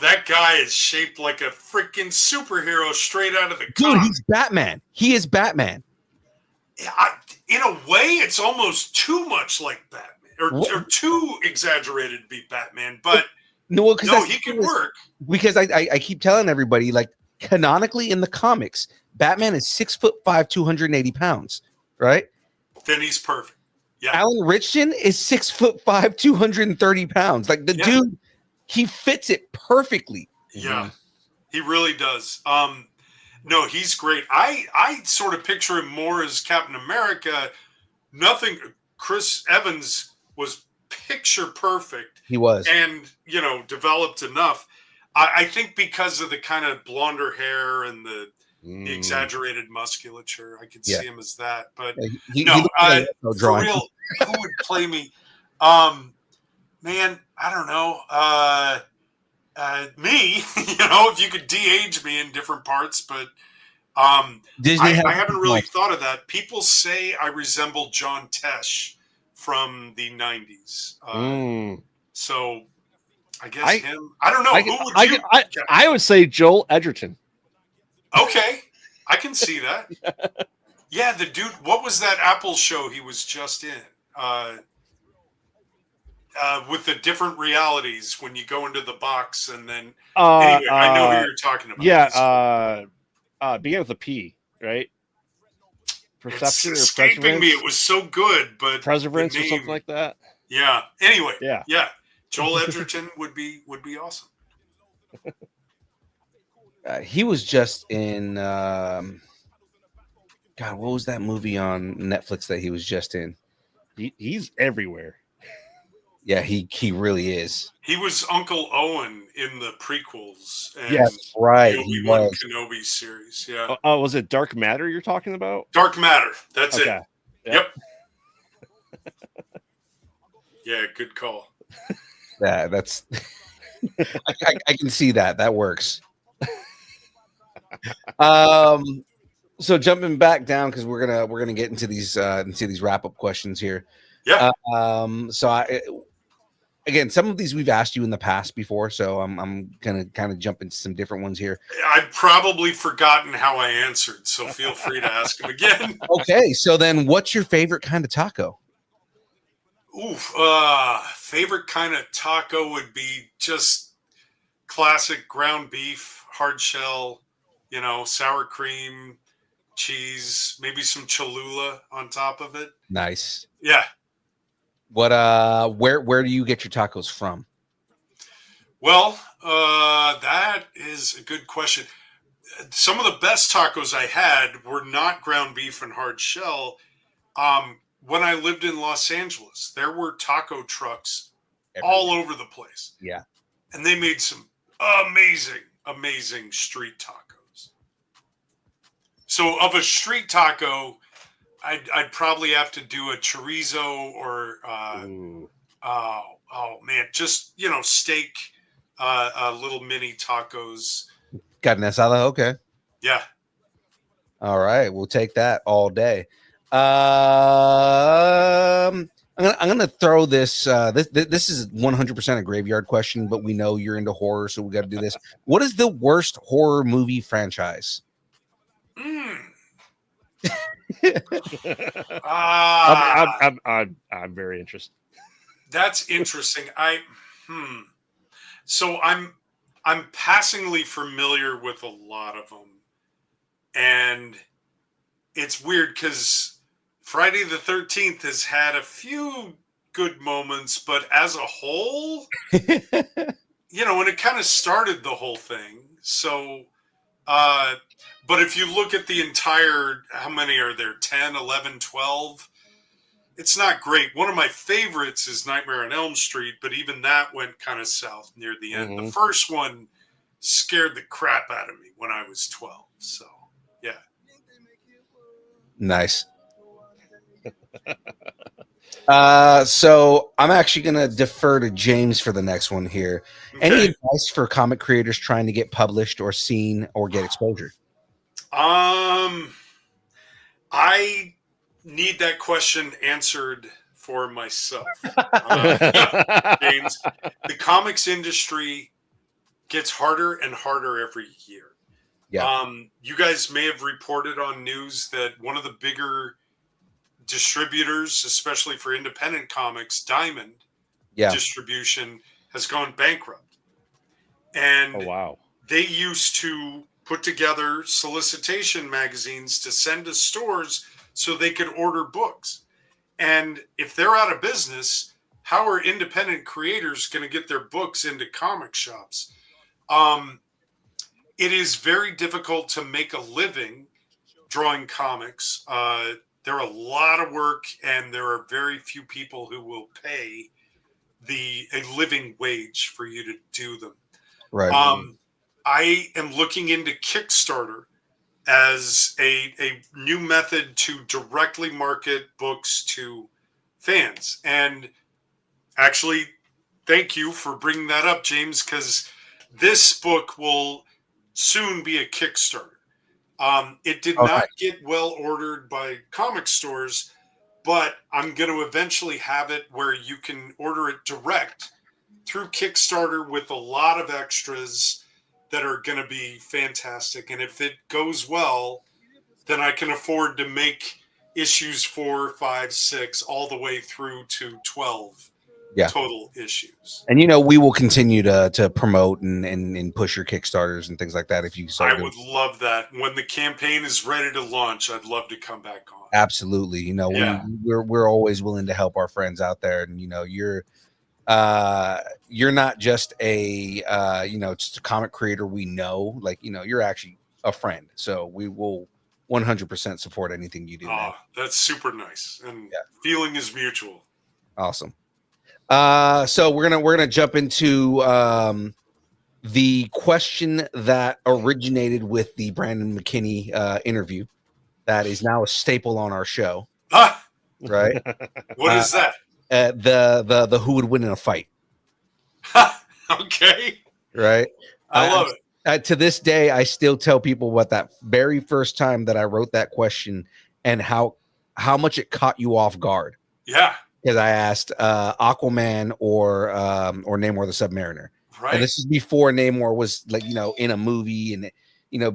That guy is shaped like a freaking superhero straight out of the Dude, comic. he's Batman. He is Batman. In a way, it's almost too much like Batman, or too exaggerated to be Batman. But no, he can work. Because I keep telling everybody, canonically in the comics, Batman is 6'5", 280 pounds, right? Then he's perfect. Yeah. Alan Richardson is 6'5", 230 pounds. Dude, he fits it perfectly. Yeah, he really does. No, he's great. I sort of picture him more as Captain America. Chris Evans was picture perfect. He was. And, developed enough. I think because of the kind of blonder hair and the exaggerated musculature, I could see him as that. But for real, who would play me? Man, I don't know. Me, if you could de-age me in different parts, but I haven't really thought of that. People say I resemble John Tesh from the 90s. So I guess him. I don't know. Who would you? I would say Joel Edgerton. Okay. I can see that. Yeah, the dude, what was that Apple show he was just in? with the different realities when you go into the box, and then Uh, anyway, I know who you're talking about. Yeah. Began with a P, right? It's Perception or escaping me. It perseverance? was so good, but the Perseverance or name, something like that. yeah. Anyway, Yeah. Joel Edgerton would be awesome. He was just in. God, what was that movie on Netflix that he was just in? He's everywhere. Yeah, he really is. He was Uncle Owen in the prequels and Yes, right. the He Obi-Wan was. Kenobi series. Yeah, Was it Dark Matter you're talking about? Dark Matter. That's Okay. it. Yep. Yeah, good call. Yeah, that's. I can see that. That works. So jumping back down because we're gonna get into these wrap up questions here. Yeah. Again, some of these we've asked you in the past before, so I'm gonna kind of jump into some different ones here. I've probably forgotten how I answered, so feel free to ask them again. Okay, so then, what's your favorite kind of taco? Oof. Favorite kind of taco would be just classic ground beef, hard shell, sour cream, cheese, maybe some Cholula on top of it. Nice. Yeah. What where do you get your tacos from? Well, that is a good question. Some of the best tacos I had were not ground beef and hard shell. When I lived in Los Angeles, there were taco trucks all over the place. Yeah. And they made some amazing street tacos. So of a street taco, I'd probably have to do a chorizo or just steak, little mini tacos. Got an asada? Okay. Yeah. All right, we'll take that all day. I'm gonna throw this. This is 100% a graveyard question, but we know you're into horror, so we got to do this. What is the worst horror movie franchise? I'm very interested. That's interesting. So I'm passingly familiar with a lot of them, and it's weird because Friday the 13th has had a few good moments, but as a whole, and it kind of started the whole thing. So, but if you look at the entire, how many are there? 10, 11, 12? It's not great. One of my favorites is Nightmare on Elm Street, but even that went kind of south near the end. Mm-hmm. The first one scared the crap out of me when I was 12. So, yeah. Nice. So I'm actually going to defer to James for the next one here. Okay. Any advice for comic creators trying to get published or seen or get exposure? I need that question answered for myself. James, the comics industry gets harder and harder every year. Yeah. You guys may have reported on news that one of the bigger distributors, especially for independent comics, Diamond Distribution, has gone bankrupt. And oh, wow. They used to put together solicitation magazines to send to stores so they could order books. And if they're out of business, how are independent creators going to get their books into comic shops? It is very difficult to make a living drawing comics. They're a lot of work, and there are very few people who will pay a living wage for you to do them. Right. I am looking into Kickstarter as a new method to directly market books to fans. And actually, thank you for bringing that up, James, because this book will soon be a Kickstarter. It did not get well ordered by comic stores, but I'm going to eventually have it where you can order it direct through Kickstarter with a lot of extras that are going to be fantastic. And if it goes well, then I can afford to make issues 4, 5, 6, all the way through to 12 Yeah. total issues. And we will continue to promote and push your Kickstarters and things like that if you start I doing. would love that. When the campaign is ready to launch, I'd love to come back on. Absolutely. Yeah. We're always willing to help our friends out there. And you're not just a just a comic creator we know. Like, you're actually a friend. So we will 100% support anything you do. Man. That's super nice. And feeling is mutual. Awesome. So we're gonna jump into the question that originated with the Brandon McKinney interview that is now a staple on our show. Right? What is that? The who would win in a fight. Okay. Right? I love it. To this day, I still tell people what that very first time that I wrote that question and how much it caught you off guard. Yeah. Because I asked Aquaman or Namor the Submariner. Right. And this is before Namor was like, in a movie and,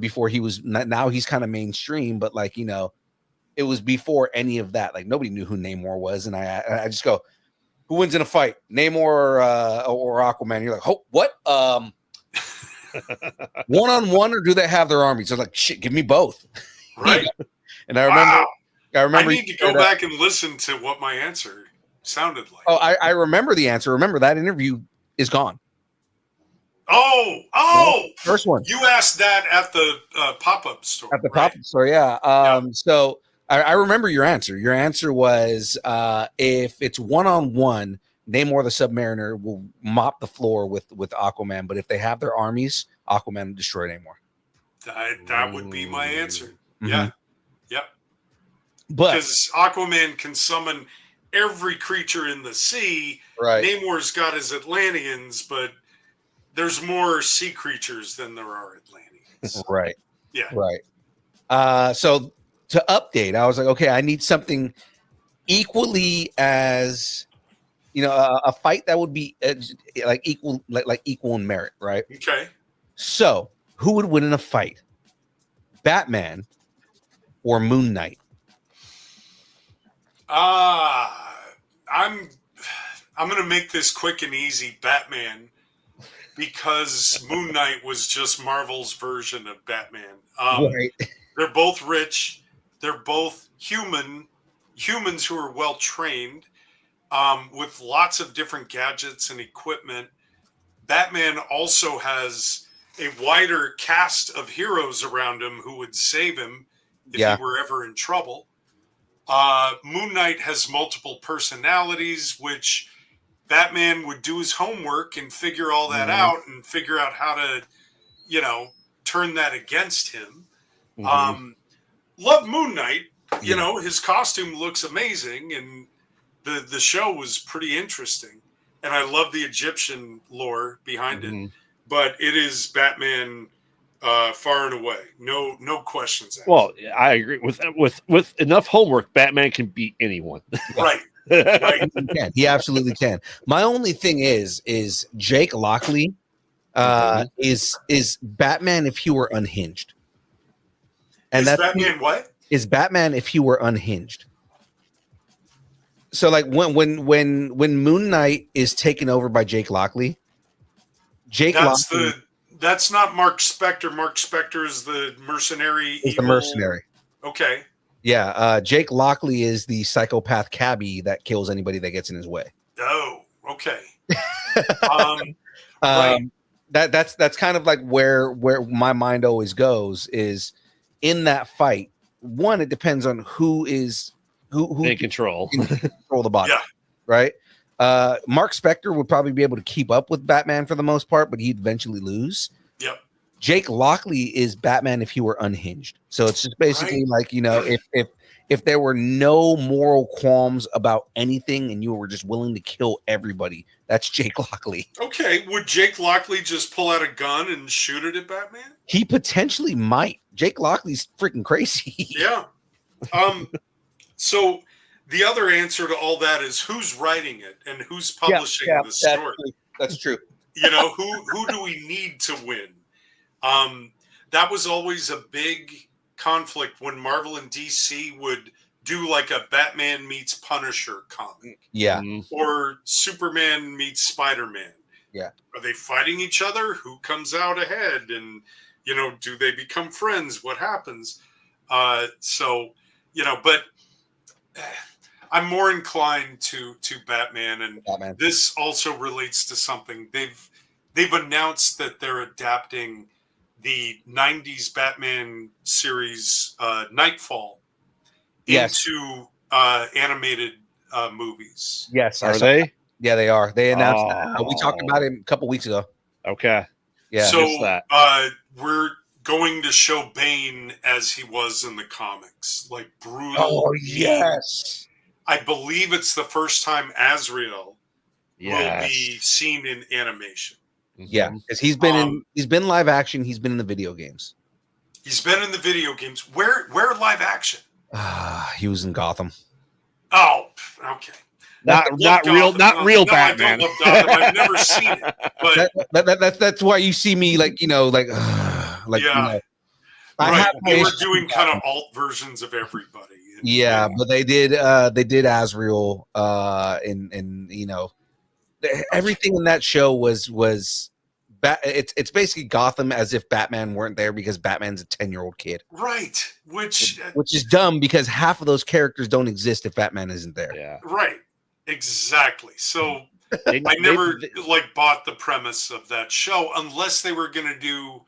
before he was, now he's kind of mainstream, but like, it was before any of that. Like nobody knew who Namor was. And I just go, who wins in a fight, Namor or Aquaman? You're like, oh, what? One-on-one, or do they have their armies? So like, shit, give me both. Right. And I remember, I need to go back and listen to what my answer sounded like. Oh, I remember the answer. Remember, that interview is gone. Oh, first one. You asked that at the pop-up store. At the pop-up store, yeah. So I remember your answer. Your answer was if it's one-on-one, Namor the Submariner will mop the floor with Aquaman, but if they have their armies, Aquaman will destroy Namor. That would be my answer. Mm-hmm. Yeah. Yep. But because Aquaman can summon every creature in the sea. Right. Namor's got his Atlanteans, but there's more sea creatures than there are Atlanteans. Right. Yeah. Right. So to update, I was like, okay, I need something equally as, a fight that would be like equal in merit, right? Okay. So who would win in a fight? Batman or Moon Knight? I'm going to make this quick and easy. Batman, because Moon Knight was just Marvel's version of Batman. Right. They're both rich. They're both humans who are well trained, with lots of different gadgets and equipment. Batman also has a wider cast of heroes around him who would save him if he were ever in trouble. Moon Knight has multiple personalities, which Batman would do his homework and figure all that out and figure out how to, turn that against him. Love Moon Knight. His costume looks amazing, and the show was pretty interesting. And I love the Egyptian lore behind it. But it is Batman far and away. No questions asked. Well, I agree with enough homework, Batman can beat anyone. Right. Right. He absolutely can. My only thing is Jake Lockley is Batman if he were unhinged. And that's Batman what? Is Batman if he were unhinged. So like when Moon Knight is taken over by Jake Lockley, that's not Mark Spector. Mark Spector is the mercenary. Is the mercenary. Okay. Yeah, Jake Lockley is the psychopath cabbie that kills anybody that gets in his way. Oh, okay. Right. That's kind of like where my mind always goes is in that fight. One, it depends on who in control the body. Yeah. Right. Mark Spector would probably be able to keep up with Batman for the most part, but he'd eventually lose. Yep. Jake Lockley is Batman if he were unhinged. So it's just basically like, if there were no moral qualms about anything and you were just willing to kill everybody, that's Jake Lockley. Okay. Would Jake Lockley just pull out a gun and shoot it at Batman? He potentially might. Jake Lockley's freaking crazy. Yeah. So the other answer to all that is who's writing it and who's publishing the story. That's true. Who do we need to win? That was always a big conflict when Marvel and DC would do like a Batman meets Punisher comic, Yeah. or Superman meets Spider-Man. Yeah. Are they fighting each other? Who comes out ahead? And, do they become friends? What happens? But I'm more inclined to Batman, and Batman. this also relates to something they've announced that they're adapting the 90s Batman series Nightfall into animated movies. Yes. Are they? Yeah, they are. They announced that. We talked about it a couple weeks ago. Okay. Yeah. So that. We're going to show Bane as he was in the comics, like brutal. Oh, mean. yes. I believe it's the first time Azrael will be seen in animation. Yeah, because he's been live action. He's been in the video games. He's been in the video games. Where live action? He was in Gotham. Oh, okay. Not real Batman. I don't love Gotham. I've never seen it, but that's why you see me like. right. They were doing kind of alt versions of everybody. Yeah, but they did Azrael, and everything in that show was. It's basically Gotham as if Batman weren't there because Batman's a 10-year-old kid. Right. Which is dumb because half of those characters don't exist if Batman isn't there. Yeah. Right. Exactly. So I never bought the premise of that show unless they were going to do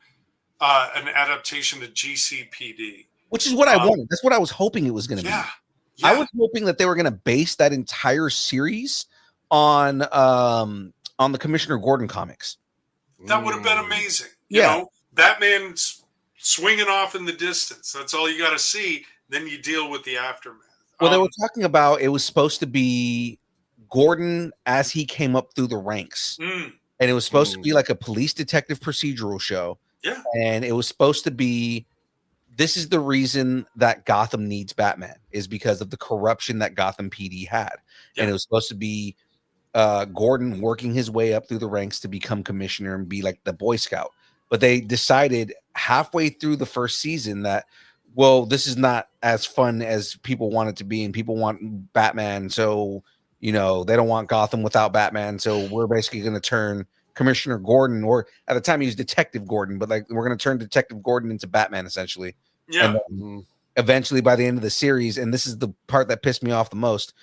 an adaptation to GCPD. Which is what I wanted. That's what I was hoping it was going to be. Yeah. I was hoping that they were going to base that entire series on the Commissioner Gordon comics. That would have been amazing. You know, Batman's swinging off in the distance. That's all you got to see. Then you deal with the aftermath. Well, they were talking about it was supposed to be Gordon as he came up through the ranks. And it was supposed to be like a police detective procedural show. Yeah. And it was supposed to be, this is the reason that Gotham needs Batman, is because of the corruption that Gotham PD had. Yeah. And it was supposed to be Gordon working his way up through the ranks to become commissioner and be like the Boy Scout. But they decided halfway through the first season that, well, this is not as fun as people want it to be, and people want Batman. So, they don't want Gotham without Batman. So we're basically going to turn Commissioner Gordon, or at the time he was Detective Gordon, but we're going to turn Detective Gordon into Batman essentially. Yeah. And eventually by the end of the series, and this is the part that pissed me off the most,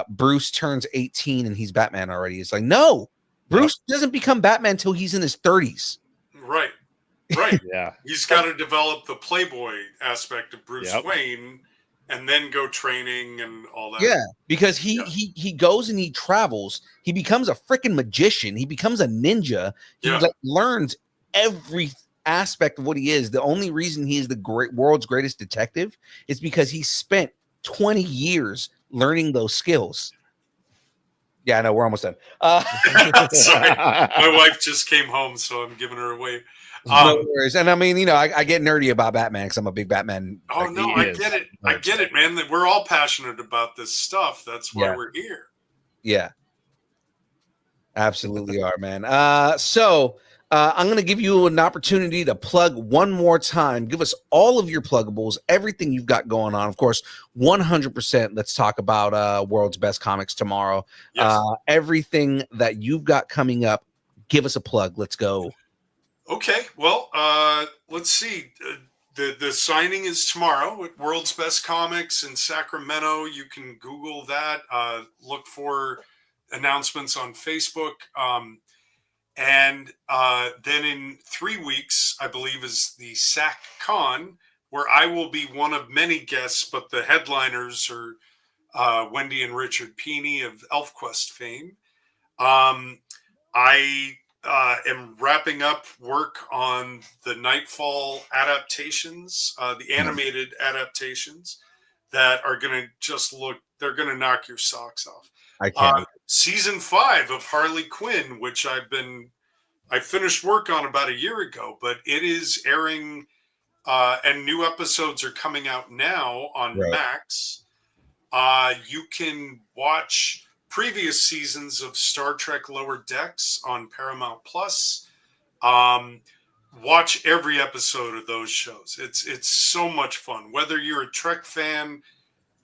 Bruce turns 18 and he's Batman already. It's like, no, Bruce doesn't become Batman until he's in his 30s. Right. Yeah. He's got to develop the Playboy aspect of Bruce Wayne and then go training and all that. Yeah, because he goes and he travels. He becomes a freaking magician. He becomes a ninja. He learns every aspect of what he is. The only reason he is the world's greatest detective is because he spent 20 years learning those skills. Yeah, I know, we're almost done. Sorry. My wife just came home, so I'm giving her away. No worries. And I mean, I get nerdy about Batman because I'm a big Batman. Oh, no, I get it. I get it, man. We're all passionate about this stuff. That's why we're here. Yeah. Absolutely are, man. So I'm going to give you an opportunity to plug one more time. Give us all of your pluggables, everything you've got going on. Of course, 100%. Let's talk about World's Best Comics tomorrow. Yes. Everything that you've got coming up, give us a plug. Let's go. Okay. Well, let's see. The signing is tomorrow at World's Best Comics in Sacramento. You can Google that. Look for announcements on Facebook. And then in 3 weeks, I believe, is the SAC Con, where I will be one of many guests, but the headliners are Wendy and Richard Peeney of ElfQuest fame. I am wrapping up work on the Nightfall adaptations, the animated adaptations that are going to they're going to knock your socks off. I can't. Season 5 of Harley Quinn, which I finished work on about a year ago, but it is airing, and new episodes are coming out now on Max. You can watch previous seasons of Star Trek Lower Decks on Paramount Plus. Watch every episode of those shows. It's so much fun. Whether you're a Trek fan,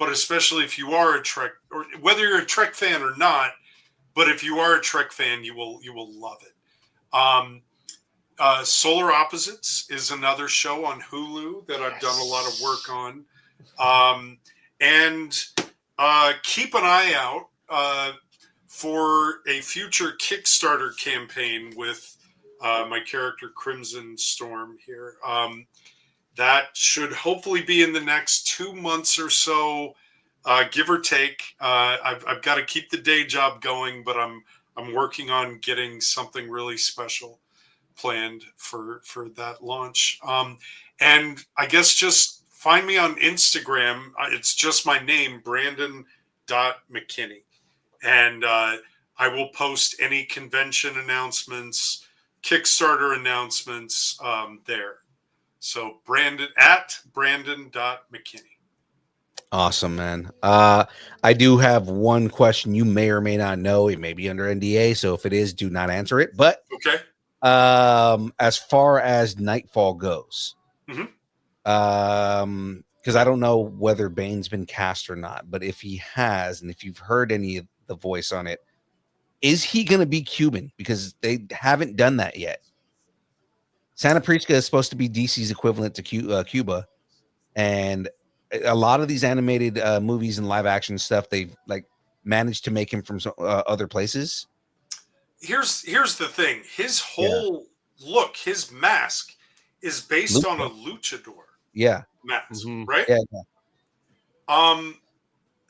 but especially if you are a Trek, or whether you're a Trek fan or not, but if you are a Trek fan, you will love it. Solar Opposites is another show on Hulu that I've done a lot of work on. And keep an eye out for a future Kickstarter campaign with my character Crimson Storm here. That should hopefully be in the next 2 months or so, give or take. I've got to keep the day job going, but I'm working on getting something really special planned for that launch. And I guess just find me on Instagram. It's just my name, Brandon.McKinney. And I will post any convention announcements, Kickstarter announcements there. So Brandon.McKinney. Awesome, man. I do have one question you may or may not know. It may be under NDA, so if it is, do not answer it. But okay. As far as Nightfall goes, because I don't know whether Bane's been cast or not, but if he has, and if you've heard any of the voice on it, is he going to be Cuban? Because they haven't done that yet. Santa Prisca is supposed to be DC's equivalent to Cuba, and a lot of these animated movies and live action stuff, they've like managed to make him from other places. Here's the thing. His whole look, his mask is based on a luchador. Yeah. Mask, right? Yeah.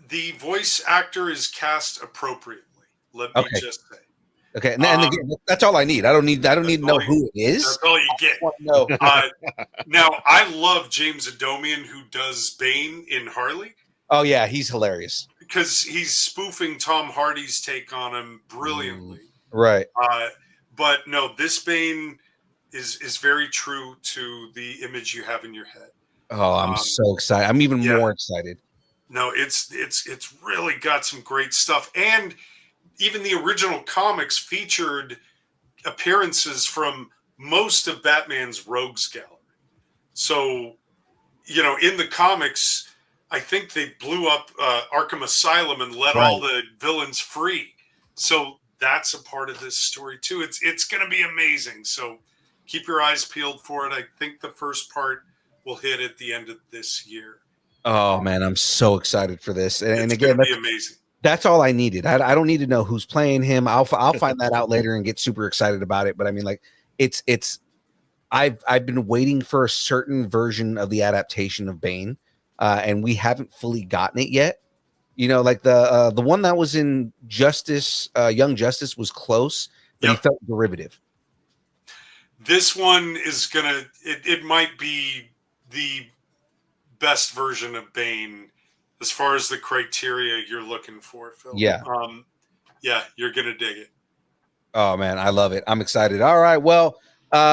The voice actor is cast appropriately. Let me just say. Okay, and again, that's all I need. I don't need to know who it is. That's all you get. No. Now, I love James Adomian, who does Bane in Harley. Oh yeah, he's hilarious because he's spoofing Tom Hardy's take on him brilliantly. Right. But no, this Bane is very true to the image you have in your head. Oh, I'm so excited. I'm even more excited. No, it's really got some great stuff. And even the original comics featured appearances from most of Batman's rogues gallery. So, in the comics, I think they blew up Arkham Asylum and let all the villains free. So that's a part of this story too. It's going to be amazing. So keep your eyes peeled for it. I think the first part will hit at the end of this year. Oh man, I'm so excited for this. And it's again, going to be amazing. That's all I needed. I don't need to know who's playing him. I'll find that out later and get super excited about it. But I mean, like, I've been waiting for a certain version of the adaptation of Bane, and we haven't fully gotten it yet. Like the one that was in Justice, Young Justice was close, but he felt derivative. This one is gonna. It might be the best version of Bane. As far as the criteria you're looking for, Phil. Yeah. You're going to dig it. Oh, man, I love it. I'm excited. All right, well,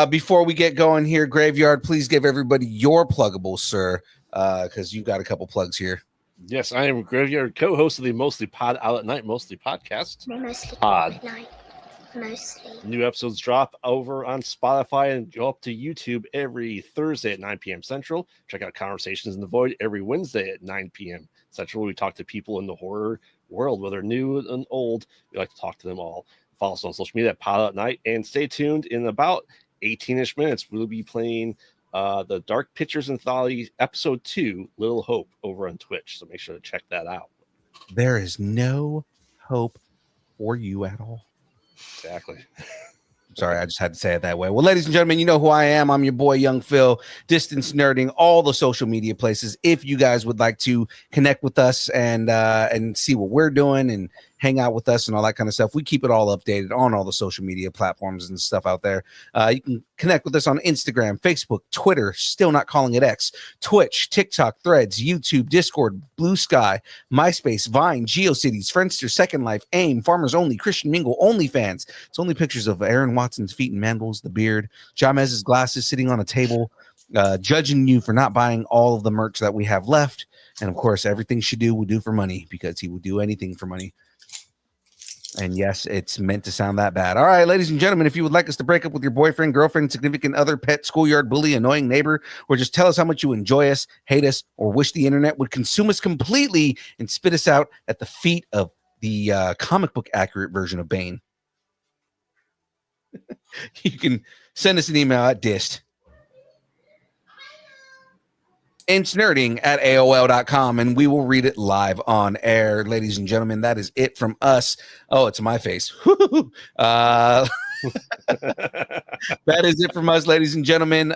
before we get going here, Graveyard, please give everybody your pluggables, sir, because you've got a couple plugs here. Yes, I am Graveyard, co-host of the Mostly Pod Out at Night, Mostly Podcast. Mostly Pod. at night. Mostly. New episodes drop over on Spotify and go up to YouTube every Thursday at 9 p.m. Central. Check out Conversations in the Void every Wednesday at 9 p.m. Central. We talk to people in the horror world, whether new and old. We like to talk to them all. Follow us on social media at Pod Out at Night, and stay tuned. In about 18-ish minutes, we'll be playing the Dark Pictures Anthology Episode 2, Little Hope, over on Twitch. So make sure to check that out. There is no hope for you at all. Exactly. Sorry, I just had to say it that way. Well, ladies and gentlemen, you know who I am. I'm your boy, Young Phil, Distance Nerding, all the social media places. If you guys would like to connect with us and see what we're doing and hang out with us and all that kind of stuff, we keep it all updated on all the social media platforms and stuff out there. You can connect with us on Instagram, Facebook, Twitter, still not calling it X, Twitch, TikTok, Threads, YouTube, Discord, Blue Sky, MySpace, Vine, GeoCities, Friendster, Second Life, AIM, Farmers Only, Christian Mingle, OnlyFans. It's only pictures of Aaron Watson's feet and mandibles, the beard, Jamez's glasses sitting on a table, judging you for not buying all of the merch that we have left. And of course, everything we do for money, because he would do anything for money. And yes, it's meant to sound that bad. All right, ladies and gentlemen, if you would like us to break up with your boyfriend, girlfriend, significant other, pet, schoolyard bully, annoying neighbor, or just tell us how much you enjoy us, hate us, or wish the internet would consume us completely and spit us out at the feet of the comic book accurate version of Bane, you can send us an email at inchNerding@AOL.com, and we will read it live on air. Ladies and gentlemen, that is it from us. Oh, it's my face. That is it from us, ladies and gentlemen.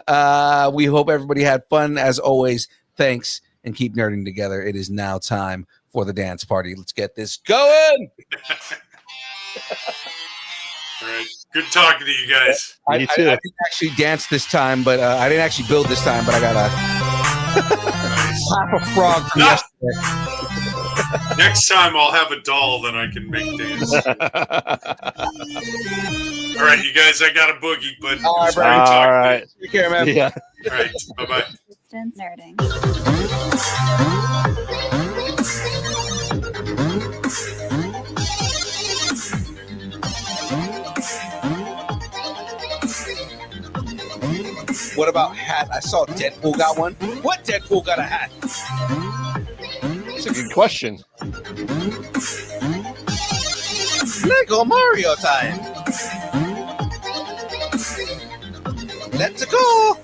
We hope everybody had fun. As always, thanks, and keep nerding together. It is now time for the dance party. Let's get this going. All right. Good talking to you guys. Me too. I didn't actually dance this time, but I didn't actually build this time, but I got a half a frog from yesterday. Next time I'll have a doll that I can make dance. All right, you guys, I got a boogie, but it was great talking All to right. Take care, man. Yeah. you. All right, bye-bye. Distance nerding. What about hat? I saw Deadpool got one. What Deadpool got a hat? That's a good question. Lego Mario time. Let's go.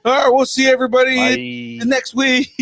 All right, we'll see everybody Bye. next week.